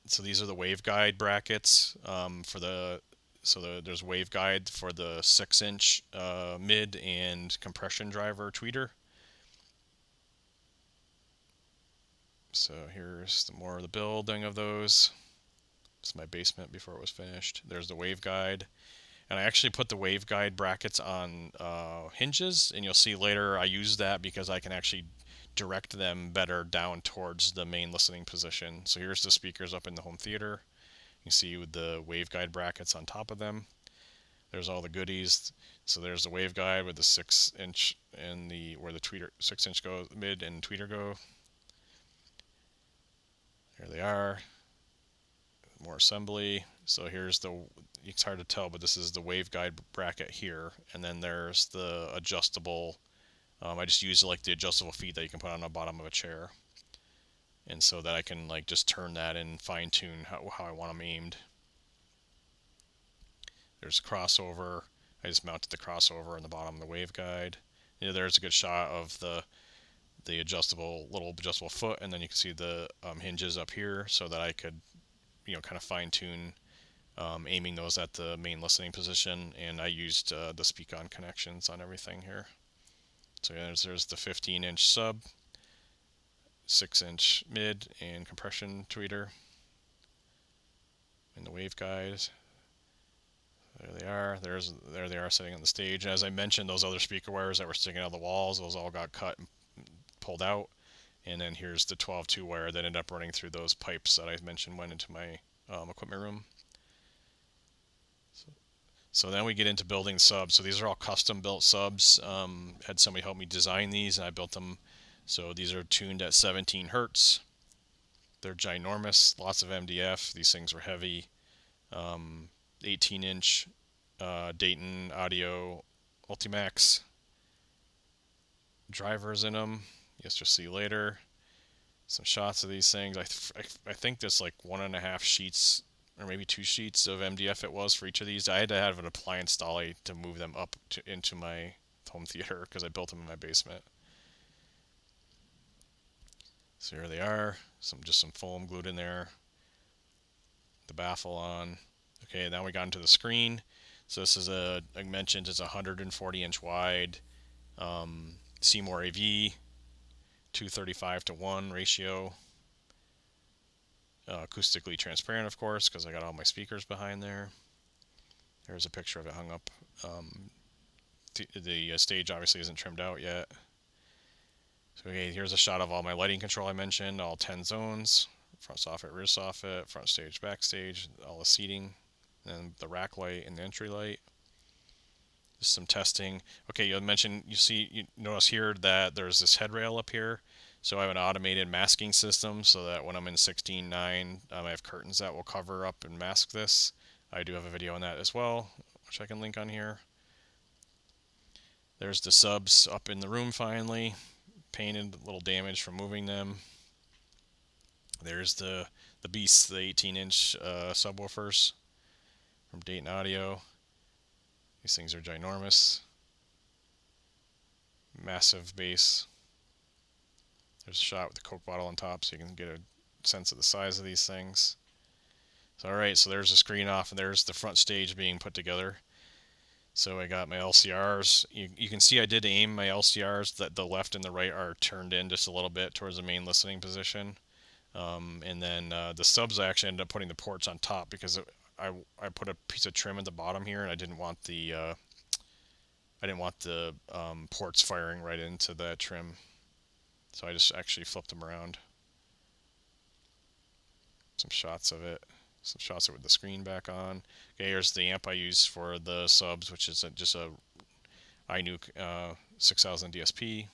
So these are the waveguide brackets there's waveguide for the 6-inch mid and compression driver tweeter. So here's more of the building of those. It's my basement before it was finished. There's the waveguide. And I actually put the waveguide brackets on hinges, and you'll see later I use that because I can actually direct them better down towards the main listening position. So here's the speakers up in the home theater. You see with the waveguide brackets on top of them. There's all the goodies. So there's the waveguide with the 6-inch and where the tweeter 6-inch goes, mid and tweeter go. There they are. More assembly. So here's it's hard to tell, but this is the waveguide bracket here, and then there's the adjustable. I just use like the adjustable feet that you can put on the bottom of a chair, and so that I can like just turn that and fine tune how I want them aimed. There's a crossover. I just mounted the crossover on the bottom of the waveguide. There's a good shot of the little adjustable foot, and then you can see the hinges up here, so that I could kind of fine tune aiming those at the main listening position. And I used the speak-on connections on everything here. So there's the 15-inch sub, 6-inch mid, and compression tweeter, and the waveguide. There they are. There they are sitting on the stage. As I mentioned, those other speaker wires that were sticking out of the walls, those all got cut and pulled out. And then here's the 12-2 wire that ended up running through those pipes that I mentioned went into my equipment room. So then we get into building subs. So these are all custom built subs. Had somebody help me design these, and I built them. So these are tuned at 17 hertz. They're ginormous, lots of MDF. These things were heavy. 18-inch Dayton Audio Ultimax drivers in them. Yes, you'll see later. Some shots of these things. I think there's like 1.5 sheets or maybe 2 sheets of MDF it was for each of these. I had to have an appliance dolly to move them up into my home theater because I built them in my basement. So here they are. Just some foam glued in there. The baffle on. Okay, now we got into the screen. So this is I mentioned, it's a 140-inch wide Seymour AV, 235:1 ratio. Acoustically transparent, of course, because I got all my speakers behind there. There's a picture of it hung up. The stage obviously isn't trimmed out yet. So okay, here's a shot of all my lighting control I mentioned, all 10 zones, front soffit, rear soffit, front stage, backstage, all the seating, and the rack light and the entry light. Just some testing. Okay, you notice here that there's this headrail up here. So I have an automated masking system so that when I'm in 16.9, I have curtains that will cover up and mask this. I do have a video on that as well, which I can link on here. There's the subs up in the room finally. Painted, a little damage from moving them. There's the beasts, the 18-inch subwoofers from Dayton Audio. These things are ginormous. Massive bass. There's a shot with the Coke bottle on top so you can get a sense of the size of these things. So alright, so there's the screen off, and there's the front stage being put together. So I got my LCRs. You can see I did aim my LCRs, that the left and the right are turned in just a little bit towards the main listening position. And then the subs, I actually ended up putting the ports on top because I put a piece of trim at the bottom here, and I didn't want the ports firing right into that trim. So I just actually flipped them around. Some shots of it. Some shots with the screen back on. Okay, here's the amp I use for the subs, which is just a iNuke 6000 DSP.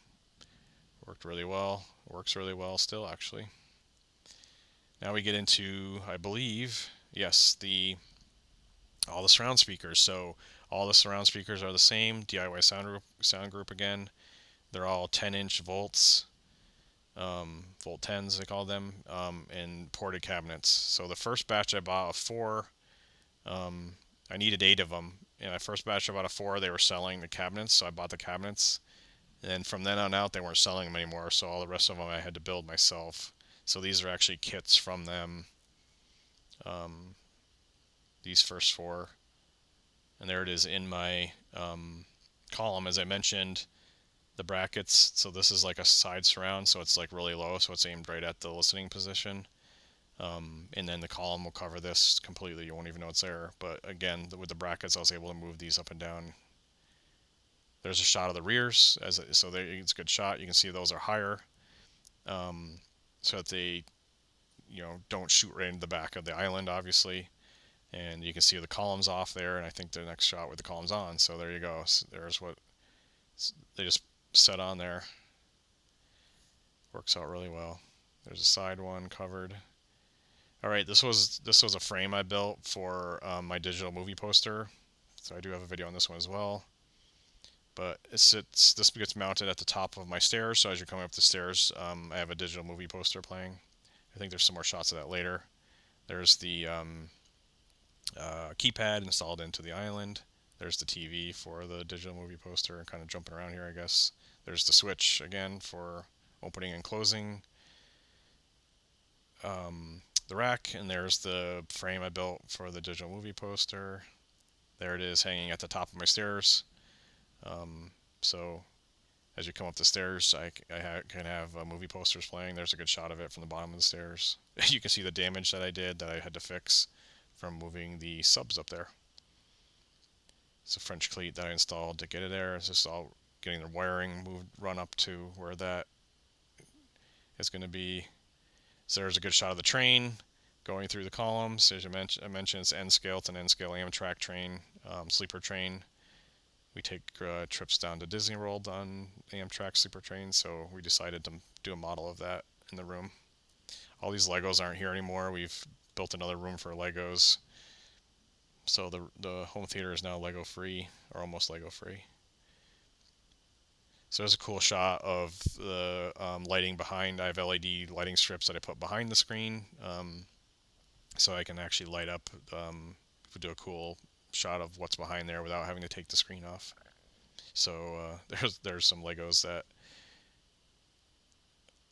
Worked really well. Works really well still, actually. Now we get into, I believe, yes, all the surround speakers. So all the surround speakers are the same. DIY sound group again. They're all 10-inch volts. Volt 10s they call them, and ported cabinets. So the first batch I bought of 4, I needed 8 of them. And my first batch I bought of 4, they were selling the cabinets, so I bought the cabinets. And then from then on out, they weren't selling them anymore, so all the rest of them I had to build myself. So these are actually kits from them. These first 4, and there it is in my column. As I mentioned, the brackets, so this is like a side surround, so it's like really low, so it's aimed right at the listening position. And then the column will cover this completely. You won't even know it's there. But again, with the brackets, I was able to move these up and down. There's a shot of the rears, so there, it's a good shot. You can see those are higher, so that they, don't shoot right into the back of the island, obviously. And you can see the columns off there, and I think the next shot with the columns on. So there you go. So there's what they just set on there. Works out really well. There's a side one covered. All right, this was a frame I built for my digital movie poster, so I do have a video on this one as well. But this gets mounted at the top of my stairs, so as you're coming up the stairs, I have a digital movie poster playing. I think there's some more shots of that later. There's the keypad installed into the island. There's the TV for the digital movie poster, and kind of jumping around here, I guess. There's the switch again for opening and closing the rack, and there's the frame I built for the digital movie poster. There it is, hanging at the top of my stairs. So as you come up the stairs, I can have movie posters playing. There's a good shot of it from the bottom of the stairs. You can see the damage that I did, that I had to fix from moving the subs up there. It's a French cleat that I installed to get it there. It's just all getting the wiring run up to where that is going to be. So there's a good shot of the train going through the columns. As I mentioned, it's N-scale. It's an N-scale Amtrak train, sleeper train. We take trips down to Disney World on Amtrak sleeper trains, so we decided to do a model of that in the room. All these Legos aren't here anymore. We've built another room for Legos. So the home theater is now Lego free, or almost Lego free. So there's a cool shot of the lighting behind. I have LED lighting strips that I put behind the screen, so I can actually light up, do a cool shot of what's behind there without having to take the screen off. So there's some Legos that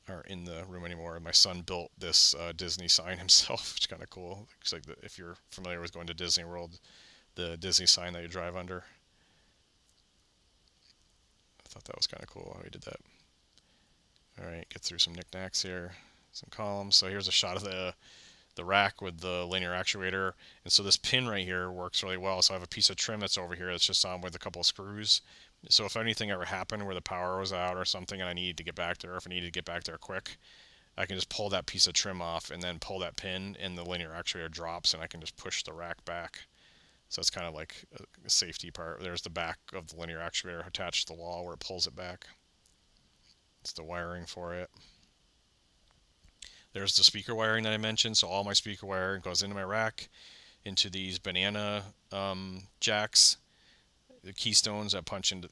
aren't in the room anymore. My son built this Disney sign himself, which is kind of cool. Looks like if you're familiar with going to Disney World, the Disney sign that you drive under. I thought that was kind of cool how he did that. Alright, get through some knickknacks here, some columns. So here's a shot of the rack with the linear actuator, and so this pin right here works really well. So I have a piece of trim that's over here that's just on with a couple of screws. So if anything ever happened where the power was out or something and I needed to get back there, or if I needed to get back there quick, I can just pull that piece of trim off and then pull that pin, and the linear actuator drops, and I can just push the rack back. So it's kind of like a safety part. There's the back of the linear actuator attached to the wall where it pulls it back. It's the wiring for it. There's the speaker wiring that I mentioned. So all my speaker wiring goes into my rack, into these banana jacks, the keystones that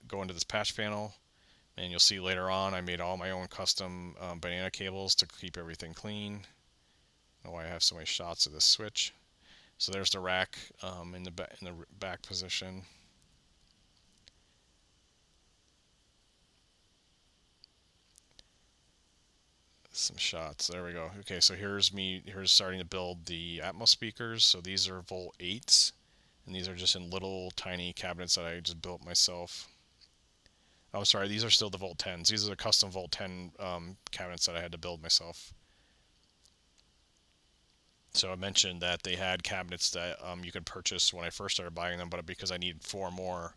go into this patch panel. And you'll see later on I made all my own custom banana cables to keep everything clean. I don't know why I have so many shots of this switch. So there's the rack in the back position. Some shots. There we go. Okay, so here's starting to build the Atmos speakers. So these are Volt 8s, and these are just in little tiny cabinets that I just built myself. Oh, sorry, these are still the Volt 10s. These are the custom Volt 10 cabinets that I had to build myself. So I mentioned that they had cabinets that you could purchase when I first started buying them, but because I needed 4 more,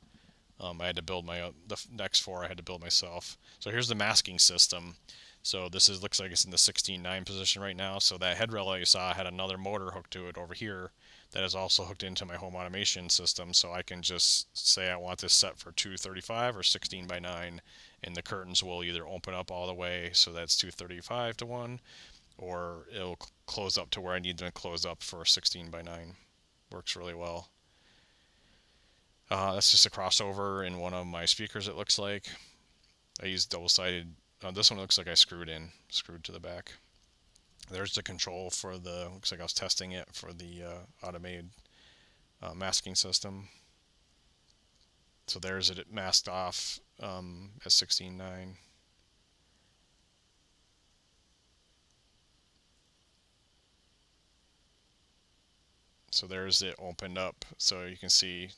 I had to build the next 4 I had to build myself. So here's the masking system. So this looks like it's in the 16.9 position right now. So that head rail that you saw had another motor hooked to it over here that is also hooked into my home automation system. So I can just say I want this set for 235 or 16:9, and the curtains will either open up all the way so that's 235 to 1, or it'll close up to where I need them to close up for 16:9. Works really well. That's just a crossover in one of my speakers, it looks like. I used double-sided. This one looks like I screwed to the back. There's the control for looks like I was testing it for the automated masking system. So there's it masked off as 16:9. So there's it opened up. So you can see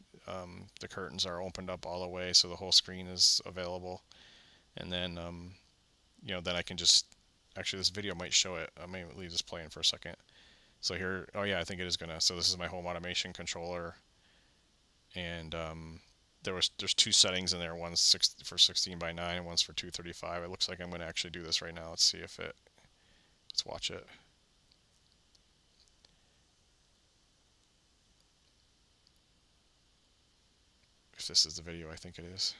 the curtains are opened up all the way, so the whole screen is available. And then then I can just, actually this video might show it. I may leave this playing for a second. So here, oh yeah, I think it is gonna. So this is my home automation controller, and there's two settings in there. One's for 16 by 9, and one's for 235. It looks like I'm gonna actually do this right now. Let's see if it. Let's watch it. If this is the video, I think it is.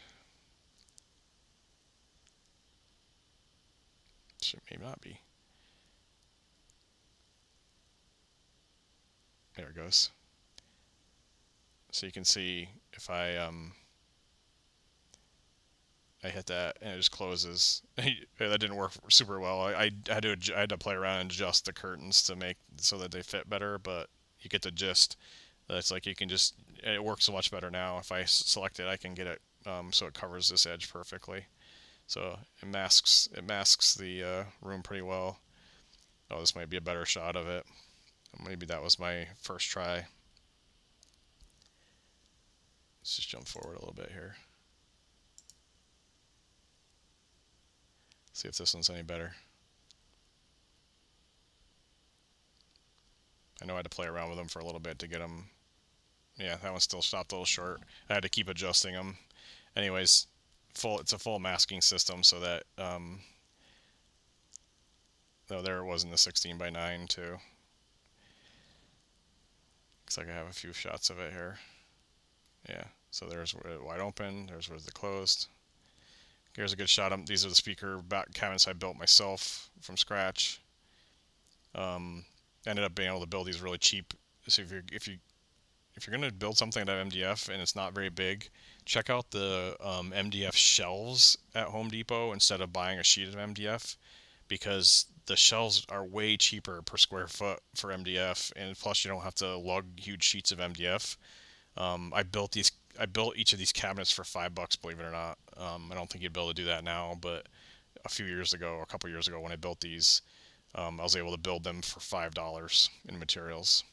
Should maybe not be. There it goes. So you can see if I hit that and it just closes. That didn't work super well. I had to play around and adjust the curtains to make so that they fit better, but you get the gist. It's like you can just, it works so much better now. If I select it, I can get it so it covers this edge perfectly. So it masks the room pretty well. Oh, this might be a better shot of it. Maybe that was my first try. Let's just jump forward a little bit here. See if this one's any better. I know I had to play around with them for a little bit to get them. Yeah, that one still stopped a little short. I had to keep adjusting them. Anyways, it's a full masking system so that oh, there it was in the 16 by 9 too. Looks like I have a few shots of it here. Yeah, so there's where it wide open, there's where it's closed. Here's a good shot. These are the speaker back cabinets I built myself from scratch. Ended up being able to build these really cheap. So if you're gonna build something out of MDF and it's not very big, check out the MDF shelves at Home Depot instead of buying a sheet of MDF, because the shelves are way cheaper per square foot for MDF, and plus you don't have to lug huge sheets of MDF. I built each of these cabinets for $5, believe it or not. I don't think you'd be able to do that now, but a couple years ago, when I built these, I was able to build them for $5 in materials,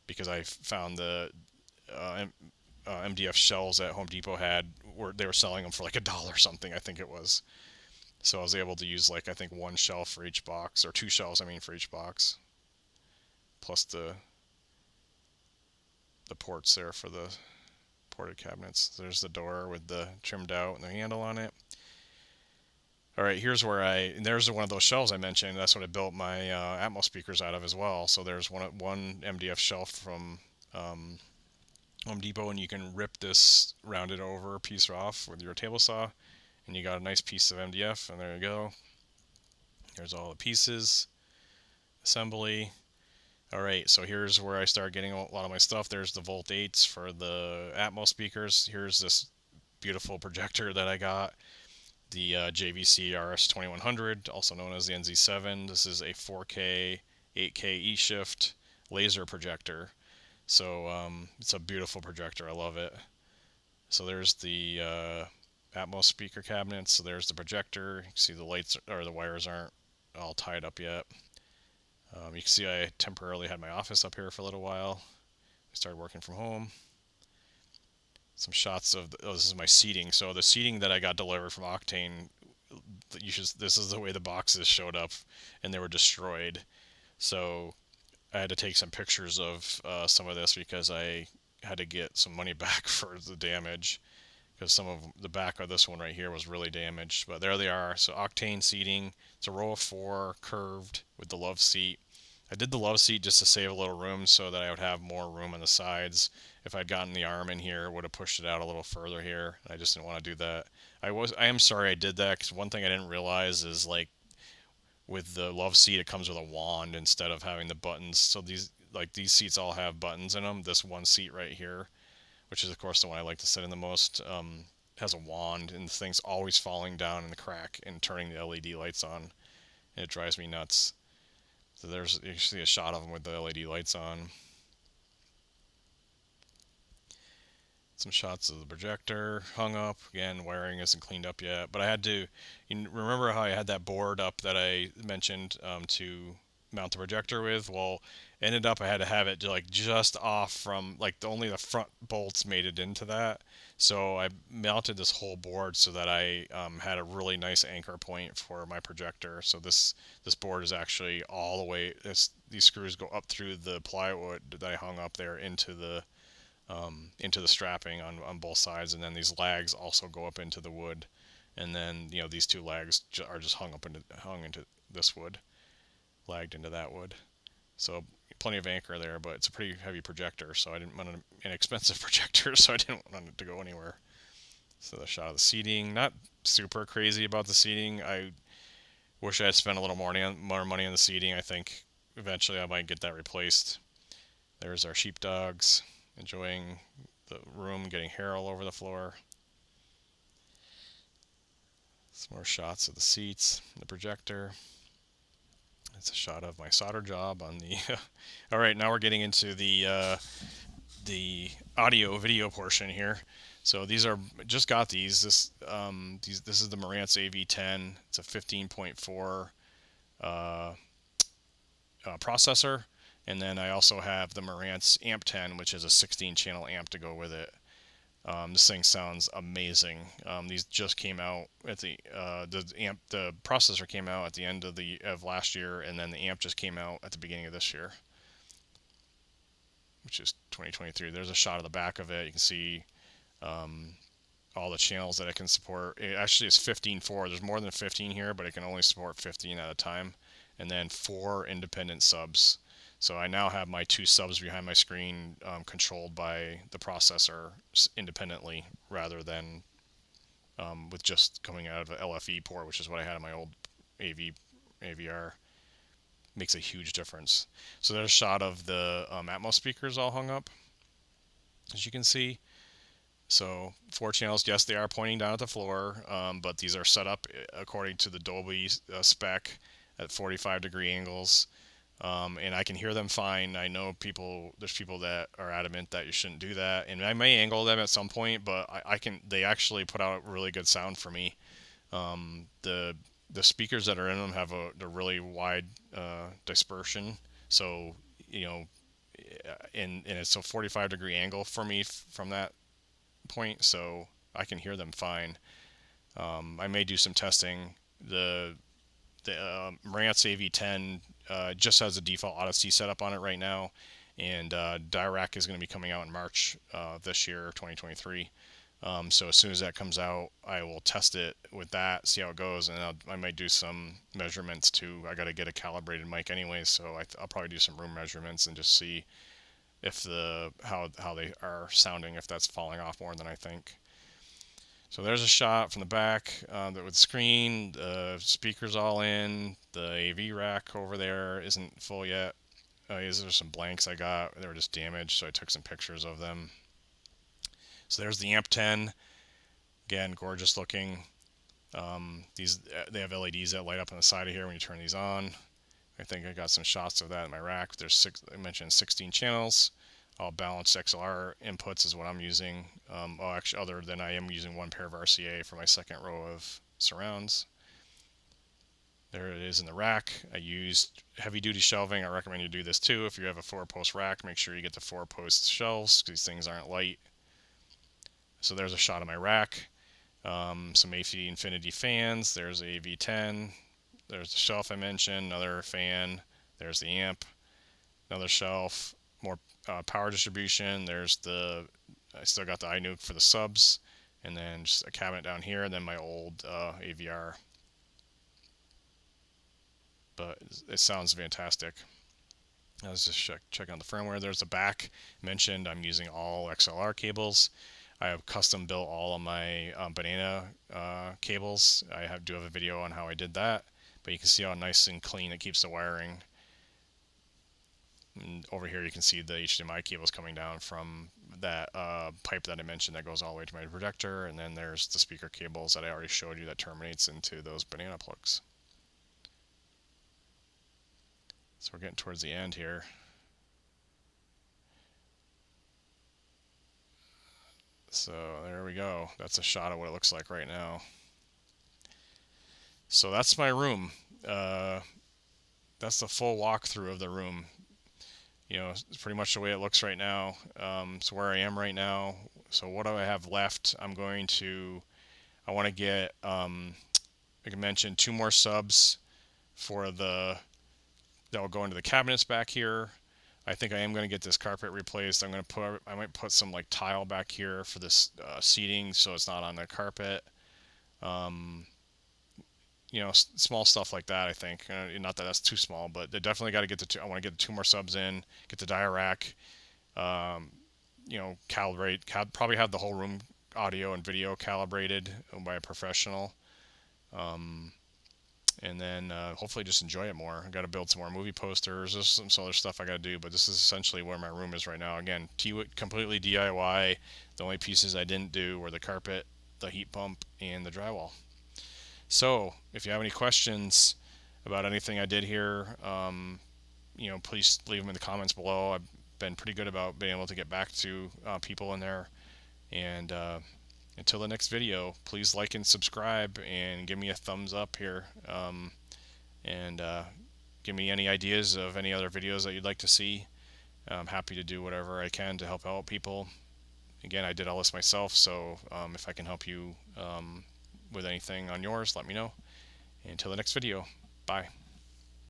because I found the MDF shelves at Home Depot they were selling them for like $1 something, I think it was. So I was able to use I think one shelf for each box, or two shelves, I mean, for each box, plus the ports there for the ported cabinets. There's the door with the trimmed out and the handle on it. All right, here's where there's one of those shelves I mentioned. That's what I built my Atmos speakers out of as well. So there's one MDF shelf from Home Depot, and you can rip this rounded over piece off with your table saw, and you got a nice piece of MDF, and there you go. There's all the pieces, assembly. All right, so here's where I start getting a lot of my stuff. There's the Volt 8s for the Atmos speakers. Here's this beautiful projector that I got, the JVC RS2100, also known as the NZ7. This is a 4K, 8K E-Shift laser projector. So it's a beautiful projector. I love it. So there's the Atmos speaker cabinet. So there's the projector. You can see the lights or the wires aren't all tied up yet. You can see I temporarily had my office up here for a little while. I started working from home. Some shots of this is my seating. So the seating that I got delivered from Octane, this is the way the boxes showed up, and they were destroyed. So I had to take some pictures of some of this, because I had to get some money back for the damage, because some of the back of this one right here was really damaged. But there they are. So Octane seating. It's a row of 4, curved, with the love seat. I did the love seat just to save a little room so that I would have more room on the sides. If I'd gotten the arm in here, it would have pushed it out a little further here. I just didn't want to do that. I am sorry I did that, because one thing I didn't realize is, with the love seat, it comes with a wand instead of having the buttons. So these seats all have buttons in them. This one seat right here, which is of course the one I like to sit in the most, has a wand, and the thing's always falling down in the crack and turning the LED lights on, and it drives me nuts. So you see a shot of them with the LED lights on. Some shots of the projector hung up. Again, wiring isn't cleaned up yet, but I had to. You remember how I had that board up that I mentioned to mount the projector with. Well, ended up I had to have it like just off from like only the front bolts made it into that. So I mounted this whole board so that I had a really nice anchor point for my projector. So this board is actually all the way. These screws go up through the plywood that I hung up there into the strapping on both sides, and then these lags also go up into the wood, and then these two lags are just hung into this wood, lagged into that wood. So plenty of anchor there, but it's a pretty heavy projector, so I didn't want an inexpensive projector, so I didn't want it to go anywhere. So the shot of the seating, not super crazy about the seating. I wish I had spent a little more money on the seating. I think eventually I might get that replaced. There's our sheepdogs enjoying the room, getting hair all over the floor. Some more shots of the seats, the projector. It's a shot of my solder job on the. All right, now we're getting into the audio video portion here. So these are just got these. This is the Marantz AV10. It's a 15.4 processor, and then I also have the Marantz Amp 10, which is a 16-channel amp to go with it. This thing sounds amazing. These just came out at the processor came out at the end of last year, and then the amp just came out at the beginning of this year, which is 2023. There's a shot of the back of it. You can see all the channels that it can support. It actually is 15.4. There's more than 15 here, but it can only support 15 at a time, and then 4 independent subs. So I now have my 2 subs behind my screen controlled by the processor independently, rather than with just coming out of an LFE port, which is what I had on my old AVR. Makes a huge difference. So there's a shot of the Atmos speakers all hung up, as you can see. So 4 channels, yes, they are pointing down at the floor, but these are set up according to the Dolby spec at 45-degree angles. And I can hear them fine. I know there's people that are adamant that you shouldn't do that, and I may angle them at some point, but they actually put out really good sound for me. The speakers that are in them have a really wide dispersion, so and it's a 45-degree angle for me from that point, so I can hear them fine. I may do some testing. The Marantz AV10 just has a default Odyssey setup on it right now, and Dirac is going to be coming out in March this year, 2023. So as soon as that comes out, I will test it with that, see how it goes, and I might do some measurements too. I got to get a calibrated mic anyway, so I'll probably do some room measurements and just see if how they are sounding, if that's falling off more than I think. So there's a shot from the back with the screen, the speakers all in, the AV rack over there isn't full yet. These are some blanks I got. They were just damaged, so I took some pictures of them. So there's the Amp 10. Again, gorgeous looking. They have LEDs that light up on the side of here when you turn these on. I think I got some shots of that in my rack. There's I mentioned 16 channels. All balanced XLR inputs is what I'm using. Actually, other than I am using 1 pair of RCA for my second row of surrounds. There it is in the rack. I used heavy-duty shelving. I recommend you do this too. If you have a 4-post rack, make sure you get the 4-post shelves, because these things aren't light. So there's a shot of my rack. Some AV Infinity fans. There's a V10. There's the shelf I mentioned. Another fan. There's the amp. Another shelf. More power distribution. I still got the iNuke for the subs, and then just a cabinet down here, and then my old AVR. But it sounds fantastic. I was just checking on the firmware. There's the back mentioned. I'm using all XLR cables. I have custom built all of my banana cables. Do have a video on how I did that, but you can see how nice and clean it keeps the wiring. And over here you can see the HDMI cables coming down from that pipe that I mentioned that goes all the way to my projector, and then there's the speaker cables that I already showed you that terminates into those banana plugs. So we're getting towards the end here. So there we go. That's a shot of what it looks like right now. So that's my room. that's the full walkthrough of the room. It's pretty much the way it looks right now. So where I am right now. So what do I have left? I want to get, like I mentioned, 2 more subs for that will go into the cabinets back here. I think I am going to get this carpet replaced. I might put some like tile back here for this seating so it's not on the carpet. Um, small stuff like that. I think not that that's too small, but they definitely got to get I want to get 2 more subs in, get the dia rack, um, probably have the whole room audio and video calibrated by a professional. Um, and then hopefully just enjoy it more. I got to build some more movie posters. There's some other stuff I got to do, but this is essentially where my room is right now. Again, completely DIY. The only pieces I didn't do were the carpet, the heat pump, and the drywall. So if you have any questions about anything I did here, please leave them in the comments below. I've been pretty good about being able to get back to people in there. And until the next video, please like and subscribe and give me a thumbs up here. And give me any ideas of any other videos that you'd like to see. I'm happy to do whatever I can to help out people. Again, I did all this myself, so if I can help you with anything on yours, let me know. Until the next video, bye.